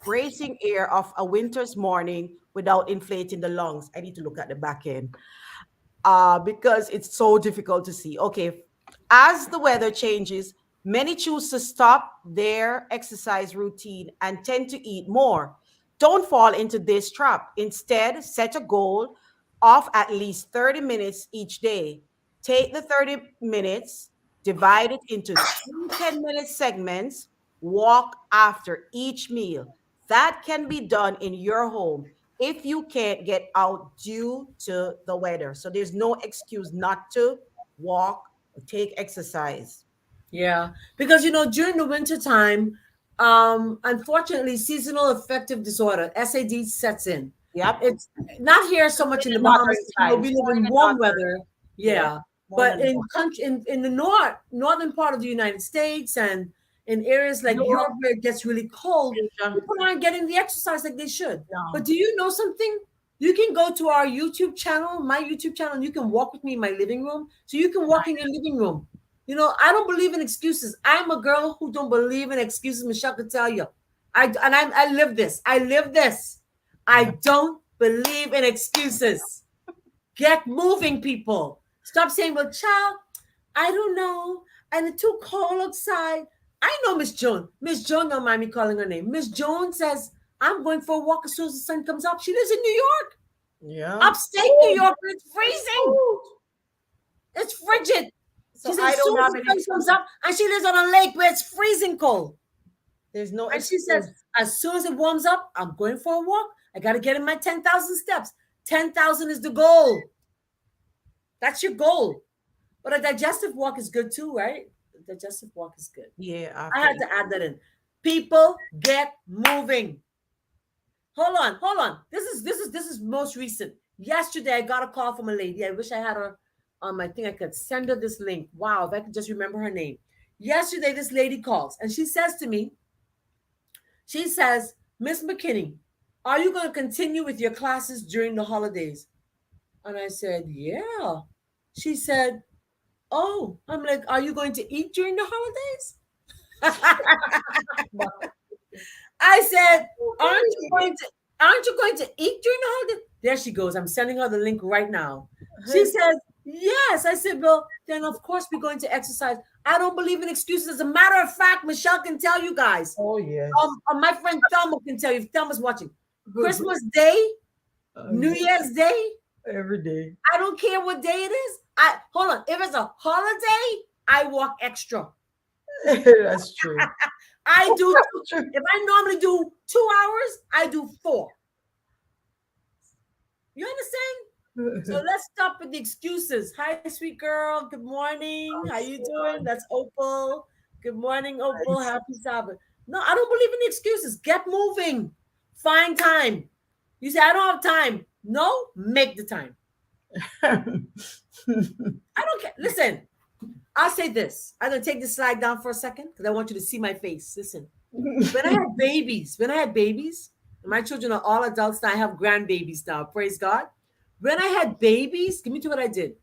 B: bracing air of a winter's morning without inflating the lungs. I need to look at the back end because it's so difficult to see. Okay, as the weather changes, many choose to stop their exercise routine and tend to eat more. Don't fall into this trap. Instead, set a goal of at least 30 minutes each day. Take the 30 minutes, divide it into three 10-minute segments, walk after each meal. That can be done in your home if you can't get out due to the weather. So there's no excuse not to walk or take exercise.
A: Yeah, because during the winter time, unfortunately, seasonal affective disorder (SAD) sets in.
B: Yep.
A: It's not here so much in the
B: In the
A: Bahamas.
B: northern times.
A: We live
B: More in
A: in
B: the
A: warm
B: northern.
A: weather,
B: Yeah.
A: yeah,
B: More in the
A: but in
B: north.
A: country in the northern part of the United States and in areas like
B: Europe,
A: Europe where it gets really cold,
B: Asia.
A: people aren't getting the exercise like they should. But
B: No.
A: do you know something? You can go to our YouTube channel, my YouTube channel, and you can walk with me in my living room. So you can walk in your living room. I don't believe in excuses. I'm a girl who don't believe in excuses. Michelle could tell you. I live this. I live this. I don't believe in excuses. Get moving, people. Stop saying, well, child, I don't know. And it's too cold outside. I know Miss Joan. Miss Joan don't mind me calling her name. Miss Joan says, I'm going for a walk as soon as the sun comes up. She lives in New York.
B: Yeah.
A: Upstate New
B: Cold.
A: York, where it's
B: It's
A: freezing.
B: cold.
A: It's frigid.
B: So
A: She said,
B: I
A: as
B: don't
A: soon as
B: have
A: the
B: an
A: sun comes
B: excuse.
A: up, and she lives on a lake where it's freezing cold.
B: There's no
A: And she says,
B: excuse.
A: as soon as it warms up, I'm going for a walk. I got to get in my 10,000 steps. 10,000 is the goal. That's your goal. But a digestive walk is good too, right? A digestive walk is good.
B: Yeah,
A: I
B: after
A: had to add that in. People get moving. Hold on. This is most recent. Yesterday I got a call from a lady. I wish I had her I think I could send her this link. Wow, if I could just remember her name. Yesterday this lady calls and she says to me, she says, Miss McKinney, are you going to continue with your classes during the holidays? And I said, yeah. She said, oh, I'm like, are you going to eat during the holidays? I said, aren't you going to eat during the holiday? There she goes. I'm sending her the link right now. She says, yes. I said, well, then of course we're going to exercise. I don't believe in excuses. As a matter of fact, Michelle can tell you guys.
B: Oh yes.
A: My friend Thelma can tell you if Thelma's watching. Christmas Day, New
B: Yeah,
A: Year's Day,
B: every day.
A: I don't care what day it is. I hold on. If it's a holiday, I walk extra.
B: That's true.
A: I do two.
B: That's true.
A: If I normally do 2 hours, I do four. You understand? So let's stop with the excuses. Hi, sweet girl. Good morning. How you doing? That's Opal. Good morning, Opal.
B: Nice.
A: Happy Sabbath. No, I don't believe in the excuses. Get moving. Find time. You say I don't have time. No, make the time. I don't care. Listen, I'll say this. I'm gonna take this slide down for a second because I want you to see my face. Listen, when I had babies, my children are all adults now. I have grandbabies now. Praise God. When I had babies, give me to what I did.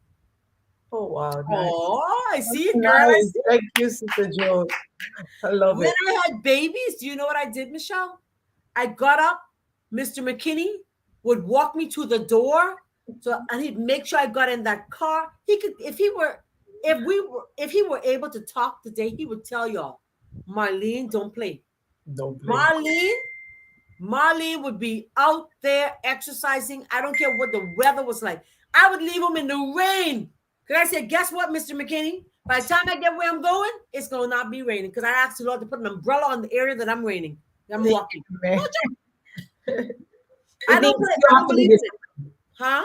B: Oh wow, nice.
A: Oh, I see it, girl. I
B: Nice.
A: see it.
B: Thank you, Sister Joe. I love
A: When
B: it.
A: I had babies, do you know what I did, Michelle? I got up. Mr. McKinney would walk me to the door, so and he'd make sure I got in that car. He could, if he were able to talk today, he would tell y'all, Marlene, don't play.
B: Don't play.
A: Marlene, Marlene would be out there exercising. I don't care what the weather was like. I would leave him in the rain. Because I said, guess what, Mr. McKinney? By the time I get where I'm going, it's going to not be raining. Because I asked the Lord to put an umbrella on the area that I'm raining. I'm walking. No
B: Man.
A: joke.
B: It needs, you
A: I
B: have
A: don't
B: to be
A: believe in it. Huh?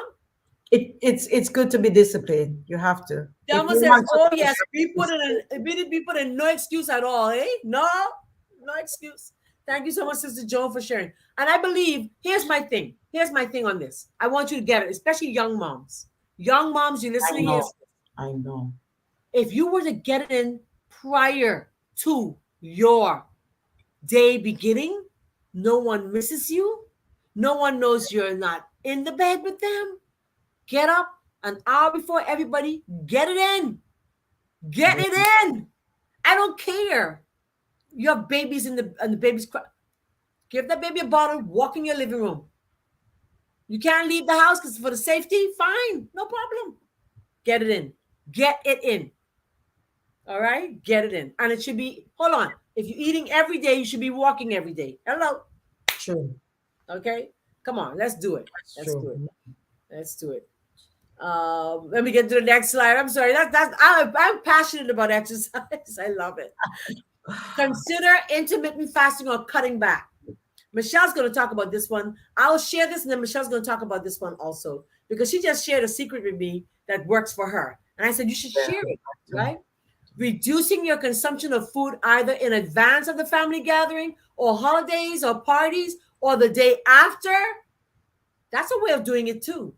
B: it's good to be disciplined. You have to. If
A: Delma
B: you
A: says,
B: want
A: oh,
B: something,
A: yes,
B: you have
A: we put in no excuse at all, eh? No, no excuse. Thank you so much, Sister Joan, for sharing. And I believe, here's my thing. Here's my thing on this. I want you to get it, especially young moms. Young moms, you
B: I
A: listening here.
B: know. I know.
A: If you were to get it in prior to your day beginning, no one misses you. No one knows you're not in the bed with them. Get up an hour before everybody. Get it in. Get
B: Yeah.
A: it in. I don't care. You have babies and the baby's cry. Give that baby a bottle. Walk in your living room. You can't leave the house because for the safety. Fine, no problem. Get it in. Get it in. All right, get it in, and it should be. Hold on. If you're eating every day, you should be walking every day. Hello.
B: True.
A: Okay. Come on. Let's do it.
B: That's
A: Let's do
B: true.
A: it. Let's do it. Let me get to the next slide. I'm sorry. I'm passionate about exercise. I love it. Consider intermittent fasting or cutting back. Michelle's going to talk about this one. I'll share this, and then Michelle's going to talk about this one also because she just shared a secret with me that works for her, and I said you should
B: Yeah.
A: share it. Right? Reducing your consumption of food either in advance of the family gathering or holidays or parties or the day after. That's a way of doing it too.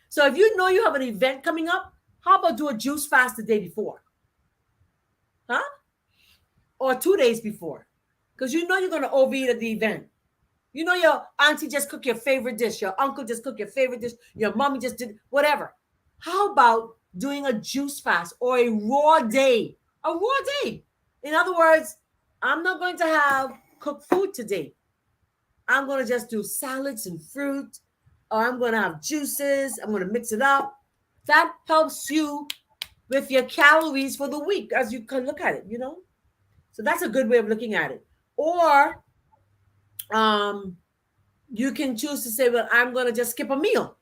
A: So if you know you have an event coming up, how about do a juice fast the day before? Huh? Or 2 days before? Because you know you're going to overeat at the event. You know your auntie just cooked your favorite dish, your uncle just cooked your favorite dish, your mommy just did whatever. How about doing a juice fast or a raw day? A raw day. In other words, I'm not going to have cooked food today. I'm going to just do salads and fruit, or I'm going to have juices. I'm going to mix it up. That helps you with your calories for the week as you can look at it, you know? So that's a good way of looking at it. Or um, you can choose to say, well, I'm going to just skip a meal.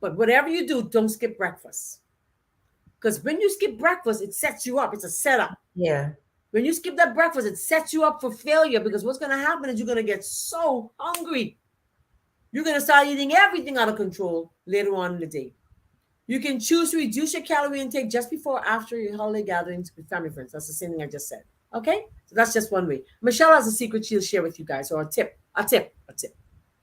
A: But whatever you do, don't skip breakfast. Because when you skip breakfast, it sets you up. It's a setup.
B: Yeah.
A: When you skip that breakfast, it sets you up for failure because what's going to happen is you're going to get so hungry. You're going to start eating everything out of control later on in the day. You can choose to reduce your calorie intake just before or after your holiday gatherings with family friends. That's the same thing I just said. Okay? So that's just one way. Michelle has a secret she'll share with you guys, or a tip. A tip. A tip.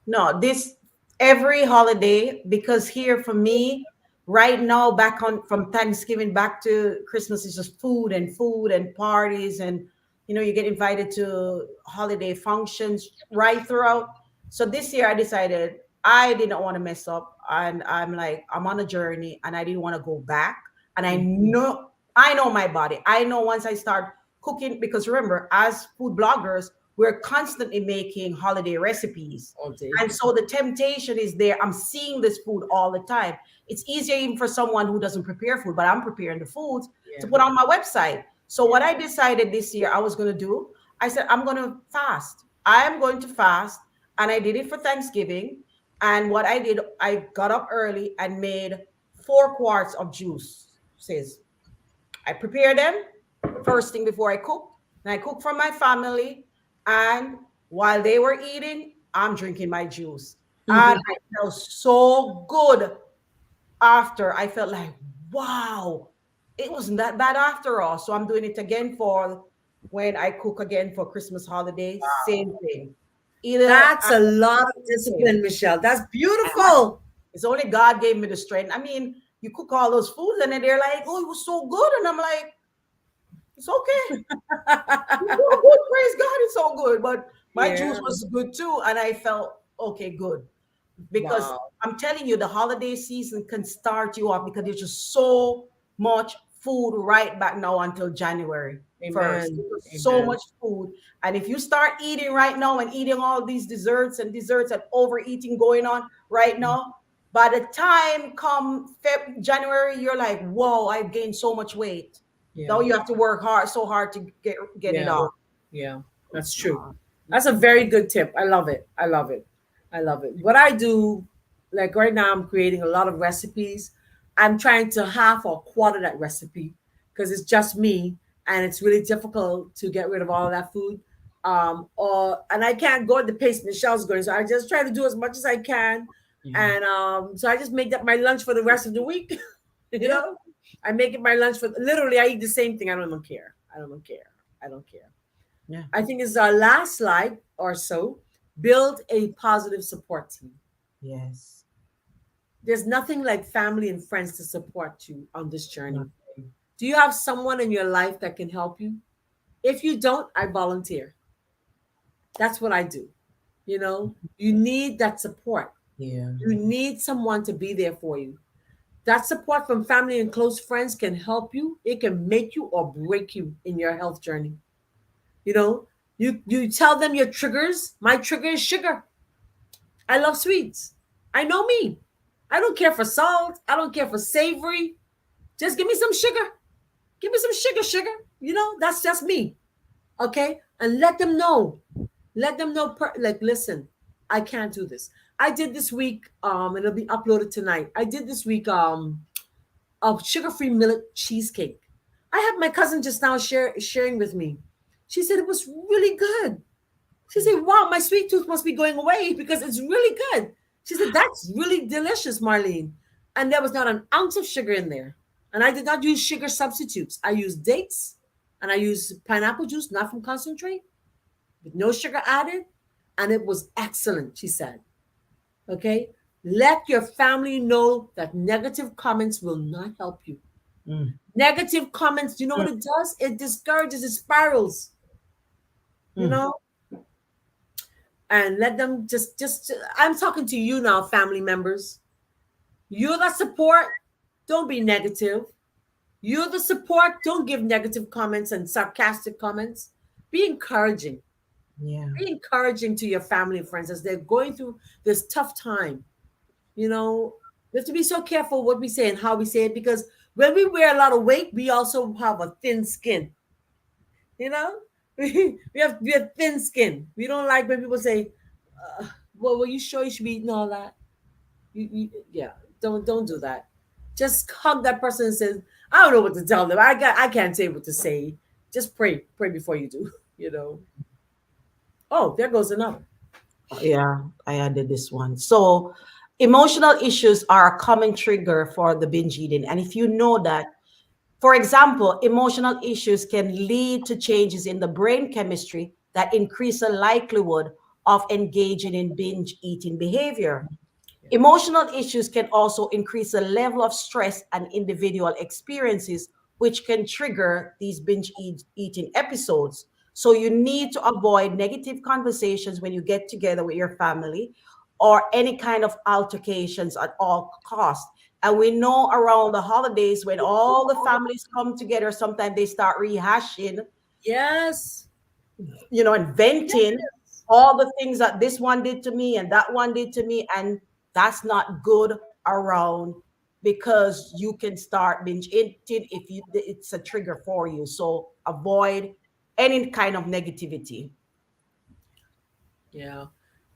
B: No, this every holiday, because here for me, right now, back on from Thanksgiving back to Christmas is just food and parties, and you get invited to holiday functions right throughout. So this year I decided I didn't want to mess up, and I'm like I'm on a journey, and I didn't want to go back. And
A: Mhm.
B: I know my body. I know once I start cooking, because remember, as food bloggers, we're constantly making holiday recipes.
A: All day.
B: And so the temptation is there. I'm seeing this food all the time. It's easier even for someone who doesn't prepare food, but I'm preparing the foods to
A: Yeah.
B: put on my website. So what I decided this year I was going to do, I said I'm going to fast. I am going to fast, and I did it for Thanksgiving. And what I did, I got up early and made 4 quarts of juice. Says I prepare them first thing before I cook. And I cook for my family, and while they were eating, I'm drinking my juice. And I felt so good after. I felt like, wow, it wasn't that bad after all. So I'm doing it again for when I cook again for Christmas holiday. Same thing. Either
A: That's a lot of discipline, Michelle. That's beautiful.
B: it's only God gave me the strength. I mean, you cook all those foods and then they're like, oh, it was so good. And I'm like, it's okay. It's so good. Praise God, it's so good. But my
A: Yeah.
B: juice was good too. And I felt, okay, good. Because
A: Wow.
B: I'm telling you, the holiday season can start you off because there's just so much food right back now until January 1st.
A: Amen.
B: There's so
A: Amen.
B: much food. And if you start eating right now and eating all these desserts and overeating going on right now, by the time come January, you're like, whoa, I've gained so much weight.
A: Yeah.
B: Now you have to work hard, so hard to get it
A: Yeah.
B: off.
A: Yeah. That's
B: It's
A: true.
B: not.
A: That's a very good tip. I love it. I love it. I love it. What I do, like right now, I'm creating a lot of recipes. I'm trying to half or quarter that recipe because it's just me, and it's really difficult to get rid of all of that food. Or and I can't go at the pace Michelle's going, so I just try to do as much as I can,
B: Yeah.
A: and so I just make that my lunch for the rest of the week. you
B: Yeah.
A: know, I make it my lunch for literally. I eat the same thing. I don't even care. I don't even care. I don't care.
B: Yeah.
A: I think it's our last slide or so. Build a positive support team.
B: Yes.
A: There's nothing like family and friends to support you on this journey.
B: Nothing.
A: Do you have someone in your life that can help you? If you don't, I volunteer. That's what I do. You need that support.
B: Yeah.
A: You need someone to be there for you. That support from family and close friends can help you. It can make you or break you in your health journey. You know, you tell them your triggers. My trigger is sugar. I love sweets. I know me. I don't care for salt. I don't care for savory. Just give me some sugar. Give me some sugar. That's just me. Okay? And let them know. Let them know like listen, I can't do this. I did this week and it'll be uploaded tonight. I did this week a sugar-free milk cheesecake. I have my cousin just now sharing with me. She said it was really good. She said, wow, my sweet tooth must be going away because it's really good. She said, that's really delicious, Marlene. And there was not an ounce of sugar in there. And I did not use sugar substitutes. I used dates and I used pineapple juice, not from concentrate, with no sugar added. And it was excellent, she said. Okay? Let your family know that negative comments will not help you.
B: Mm.
A: Negative comments, do you know
B: Mm.
A: what it does? It discourages, it spirals, you
B: Mm.
A: know? And let them just I'm talking to you now, family members. You're the support. Don't be negative. You're the support. Don't give negative comments and sarcastic comments. Be encouraging.
B: Yeah.
A: Be encouraging to your family and friends as they're going through this tough time. You know, we have to be so careful what we say and how we say it because when we wear a lot of weight, we also have a thin skin. You know, we have thin skin. We don't like when people say, "Well, were you sure you should be eating all that?" Yeah, don't do that. Just hug that person and say, "I don't know what to tell them. I can't say what to say. Just pray before you do." You know. Oh, there goes another.
B: Yeah, I added this one. So, emotional issues are a common trigger for the binge eating. And if you know that, for example, emotional issues can lead to changes in the brain chemistry that increase the likelihood of engaging in binge eating behavior.
A: Yeah.
B: Emotional issues can also increase the level of stress and individual experiences, which can trigger these eating episodes. So, you need to avoid negative conversations when you get together with your family or any kind of altercations at all costs. And we know around the holidays, when all the families come together, sometimes they start rehashing,
A: Yes.
B: and venting
A: Yes.
B: all the things that this one did to me and that one did to me. And that's not good around because you can start binge eating if it's a trigger for you. So avoid any kind of negativity.
A: Yeah.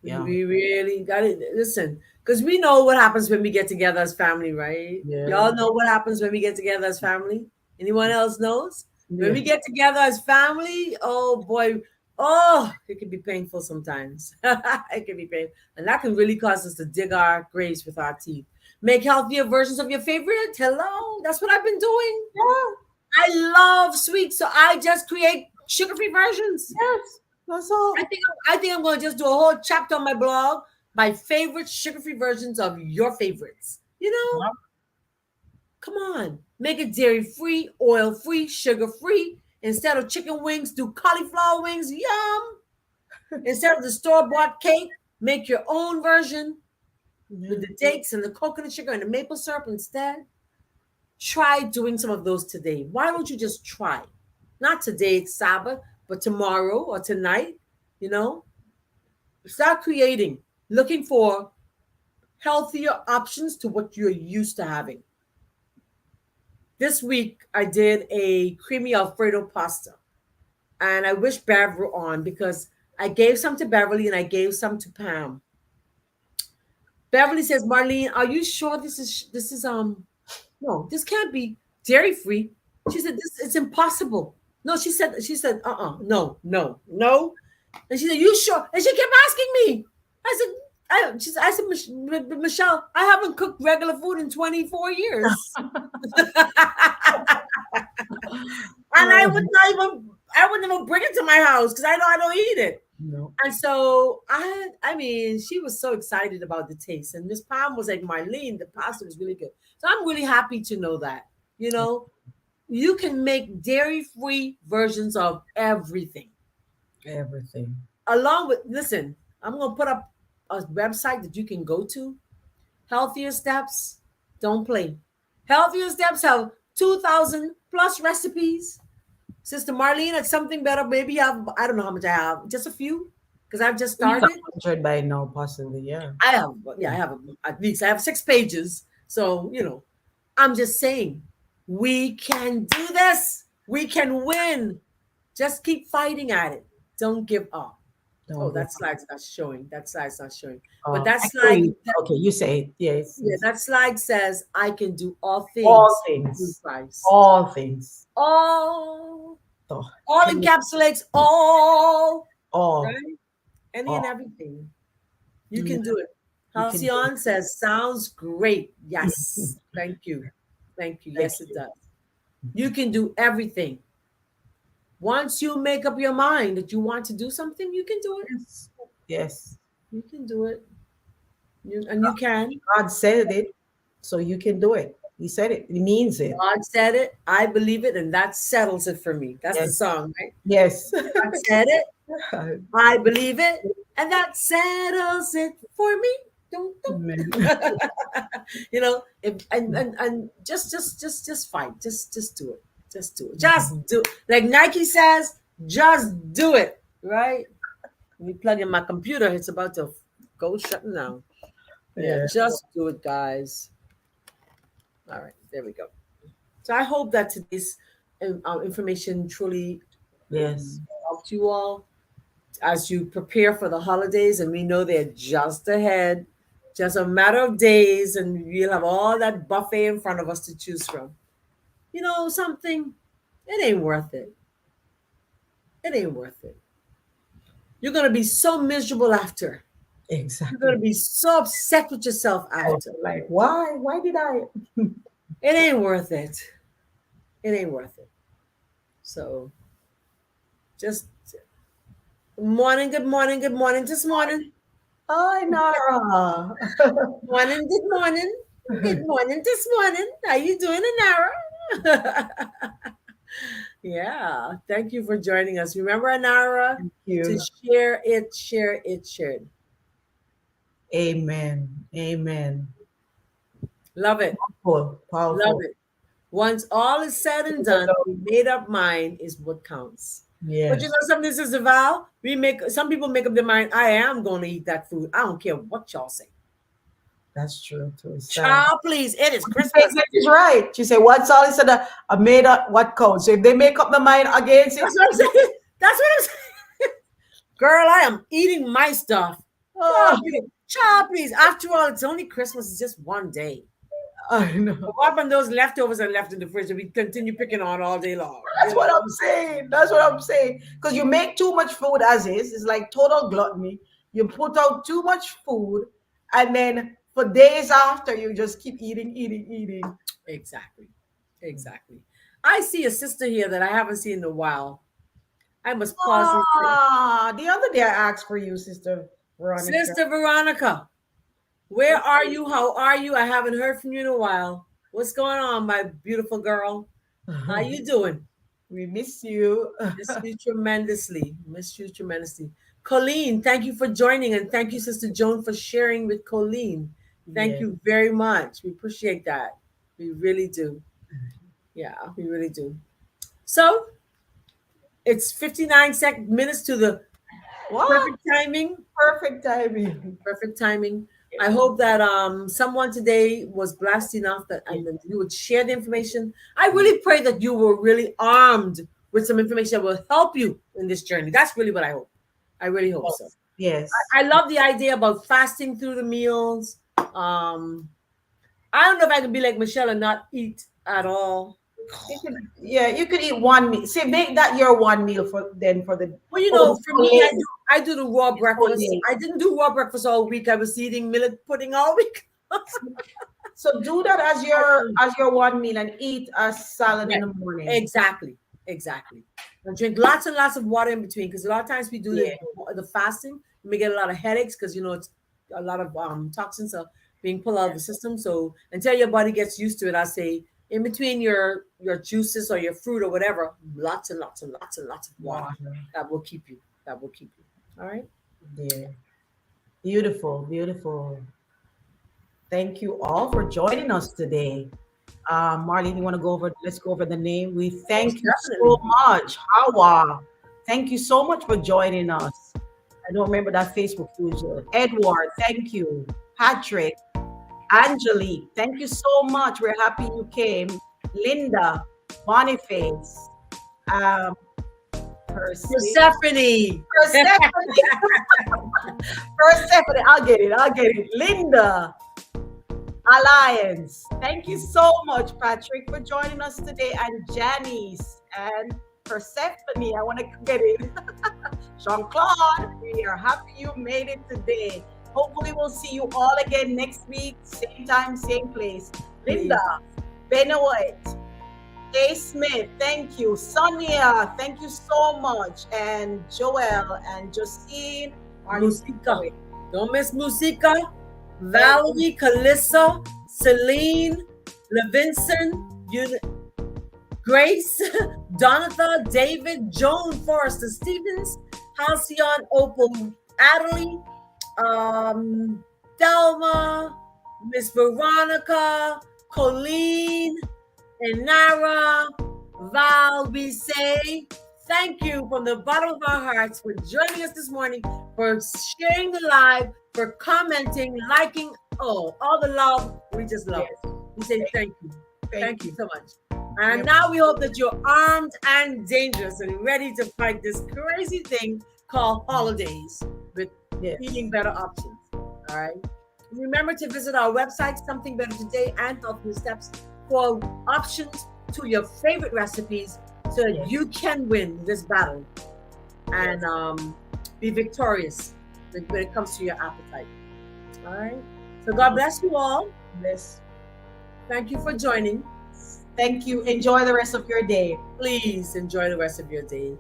B: Yeah.
A: We really got to listen because we know what happens when we get together as family, right?
B: Yeah.
A: Y'all know what happens when we get together as family? Anyone else knows? When
B: Yeah.
A: we get together as family, oh boy, oh, it can be painful sometimes. It can be painful. And that can really cause us to dig our graves with our teeth. Make healthier versions of your favorite. Hello, that's what I've been doing.
B: Yeah.
A: I love sweets, so I just create sugar-free versions.
B: Yes. That's
A: I
B: all.
A: think I think I'm going to just do a whole chapter on my blog, my favorite sugar-free versions of your favorites.
B: Yeah.
A: Come on, make it dairy-free, oil-free, sugar-free. Instead of chicken wings, do cauliflower wings. Yum! Instead of the store-bought cake, make your own version with
B: Yeah.
A: the dates and the coconut sugar and the maple syrup instead. Try doing some of those today. Why don't you just try? Not today, it's Sabbath, but tomorrow or tonight, you know? Start creating, looking for healthier options to what you're used to having. This week, I did a creamy Alfredo pasta, and I wish Bev were on because I gave some to Beverly and I gave some to Pam. Beverly says, "Marlene, are you sure this is no, this can't be dairy free?" She said, "This it's impossible." No, she said, no, no, no. And she said, "You sure?" And she kept asking me. I said, I said, Michelle, I haven't cooked regular food in 24 years. And
B: Oh,
A: I wouldn't even bring it to my house because I know I don't eat it.
B: no.
A: And so I mean, she was so excited about the taste. And Miss Palm was like, Marlene, the pasta was really good. So I'm really happy to know that. You know, you can make dairy-free versions of everything.
B: Everything.
A: Along with, listen, I'm gonna put up a website that you can go to. Healthier Steps, don't play. Healthier Steps have 2,000 plus recipes. Sister Marlene, it's something better. Maybe you have, I don't know how much I have, just a few, because I've just
B: Leave
A: started.
B: 100 by now, possibly. Yeah.
A: I have, yeah, I have at least I have 6 pages. So, I'm just saying, we can do this. We can win. Just keep fighting at it. Don't give up. Oh,
B: Don't give
A: that
B: up.
A: slide's not showing. That slide's not showing. But
B: Oh,
A: that slide,
B: actually, okay, you say it. Yes,
A: yeah,
B: yes.
A: that slide says, I can do all
B: All
A: things through
B: things.
A: Christ.
B: All things.
A: All,
B: So,
A: all
B: can you,
A: encapsulates all,
B: all.
A: right? Any and
B: All.
A: everything. You
B: Yeah,
A: can do it.
B: you can do
A: Halcyon says, sounds great.
B: it.
A: Yes. Thank you. Thank you.
B: Thank
A: Yes, it
B: you.
A: does. You can do everything. Once you make up your mind that you want to do something, you can do it.
B: Yes. Yes.
A: You can do it. And you can.
B: God said it, so you can do it. He said it. He means it.
A: God said it. I believe it. And that settles it for me. That's the
B: Yes.
A: song, right?
B: Yes.
A: God said it. I believe it. And that settles it for me. Dun,
B: Amen.
A: dun. And just fight. Just do it. Just do it. Just do it. Like Nike says, just do it. Right? Let me plug in my computer. It's about to go shutting down. Yeah,
B: Yeah.
A: just do it, guys. All right, there we go. So I hope that today's information truly
B: Yes.
A: helped you all as you prepare for the holidays. And we know they're just ahead, just a matter of days, and we'll have all that buffet in front of us to choose from. Something, it ain't worth it. It ain't worth it. You're going to be so miserable after. You're going
B: Exactly.
A: to be so upset with yourself after.
B: Like, why? Why did I?
A: It ain't worth it. It ain't worth it. So just morning, good morning, good morning. This morning,
B: Hi, Nara.
A: morning, good morning, good morning. This morning, how you doing, Anara? Yeah, thank you for joining us. Remember, Anara,
B: Thank
A: to
B: you.
A: share it, share it, share it.
B: Amen. Amen.
A: Love it,
B: Powerful.
A: love
B: Powerful.
A: it. Once all is said and done, we made up mind is what counts. But
B: Yes.
A: something, this is a vow. Some people make up their mind. I am going to eat that food. I don't care what y'all say.
B: That's true too. So
A: Child, please, it is Christmas.
B: she's right. She said, "What's all is a made up what code?" So if they make up the mind against it,
A: That's what I'm saying. That's what I'm saying. Girl, I am eating my stuff.
B: oh,
A: Child, please. After all, it's only Christmas. It's just one day.
B: I know.
A: But what when those leftovers are left in the fridge and we continue picking on all day long?
B: That's what I'm saying. That's what I'm saying. Because you make too much food as is. It's like total gluttony. You put out too much food, and then for days after, you just keep eating, eating, eating.
A: Exactly. Exactly. I see a sister here that I haven't seen in a while. I must pause and say,
B: The other day I asked for you, Sister Veronica.
A: Sister Veronica, where are you? How are you? I haven't heard from you in a while. What's going on, my beautiful girl? How you doing?
B: We miss you.
A: Miss you tremendously. Miss you tremendously. Colleen, thank you for joining, and thank you, Sister Joan, for sharing with Colleen. Thank
B: Yeah.
A: you very much. We appreciate that. We really do. Yeah, we really do. So it's 59 minutes to the
B: What?
A: perfect timing.
B: Perfect timing.
A: Perfect timing. I hope that someone today was blessed enough that and that you would share the information. I really pray that you were really armed with some information that will help you in this journey. That's really what I hope. I really hope so.
B: Yes.
A: I love the idea about fasting through the meals. I don't know if I can be like Michelle and not eat at all.
B: Yeah, you could eat one meal. Say make that your one meal for then for the
A: Well, you
B: whole
A: know, for me,
B: day.
A: I do the raw
B: Whole
A: breakfast.
B: day.
A: I didn't do raw breakfast all week. I was eating millet pudding all week.
B: So do that as your one meal and eat a salad in
A: Right.
B: the morning.
A: Exactly. Exactly. And drink lots and lots of water in between because a lot of times we do
B: Yeah.
A: the fasting, you may get a lot of headaches because you know it's a lot of toxins are being pulled out of the system. So until your body gets used to it, I say in between your juices or your fruit or whatever, lots and lots and lots and lots of water.
B: Water.
A: That will keep you. That will keep you. All right.
B: Yeah. Beautiful, beautiful. Thank you all for joining us today. Marlene, you want to go over? Let's go over the name. We
A: Most
B: thank you so
A: definitely.
B: much, Hawa. Thank you so much for joining us. I don't remember that Facebook user. Edward, thank you. Patrick, Angelique, thank you so much. We're happy you came. Linda, Boniface, um, Percy,
A: Persephone.
B: Persephone, Persephone. I'll get it. I'll get it. Linda, Alliance. Thank you so much, Patrick, for joining us today. And Janice and Persephone. I want to get it. Jean Claude, we are happy you made it today. Hopefully, we'll see you all again next week, same time, same place. Linda, Benoit, A. Smith, thank you. Sonia, thank you so much. And Joel and Justine, are you
A: Musica. Don't miss Musica. Valerie, Calissa, Celine, Levinson, Grace, Donatha, David, Joan, Forrester Stevens, Halcyon, Opal, Adelie, Thelma, Miss Veronica, Colleen, and Nara, Val, we say thank you from the bottom of our hearts for joining us this morning, for sharing the live, for commenting, liking, all the love. We just love it. We say thank you. Thank you so much. And now we hope that you're armed and dangerous and ready to fight this crazy thing called holidays with eating better options. All right. Remember to visit our website, Something Better Today, and Healthier Steps for options to your favorite recipes so that you can win this battle and be victorious when it comes to your appetite. All right. So God bless you all.
B: Yes.
A: Thank you for joining.
B: Thank you. Enjoy the rest of your day.
A: Please enjoy the rest of your day.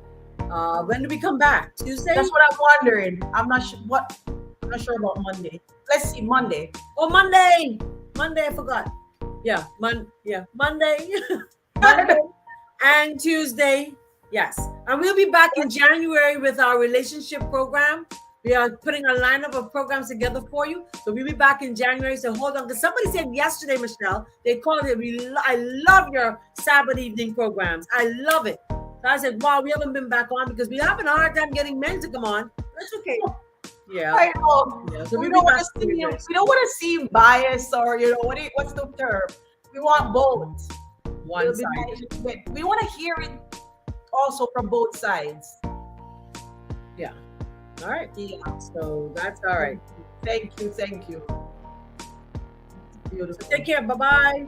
A: When do we come back? Tuesday?
B: That's what I'm wondering. I'm not sure I'm not sure about Monday. Let's see, Monday.
A: Oh, Monday. Monday, I forgot. Yeah, Monday. Monday and Tuesday. Yes. And we'll be back in January with our relationship program. We are putting a lineup of programs together for you. So we'll be back in January. So hold on. Because somebody said yesterday, Michelle, they called it. I love your Sabbath evening programs. I love it. So I said, wow, we haven't been back on because we're having a hard time getting men to come on. That's okay. Yeah.
B: I know.
A: Yeah. So
B: We
A: we be
B: don't want to
A: masking
B: seem
A: this.
B: we don't want to seem biased or what's the term? We want both.
A: One
B: It'll be
A: side.
B: nice. We want to hear it also from both sides.
A: Yeah. All right.
B: Yeah.
A: So that's all right.
B: Thank you. Thank you.
A: So
B: Beautiful.
A: take care. Bye bye.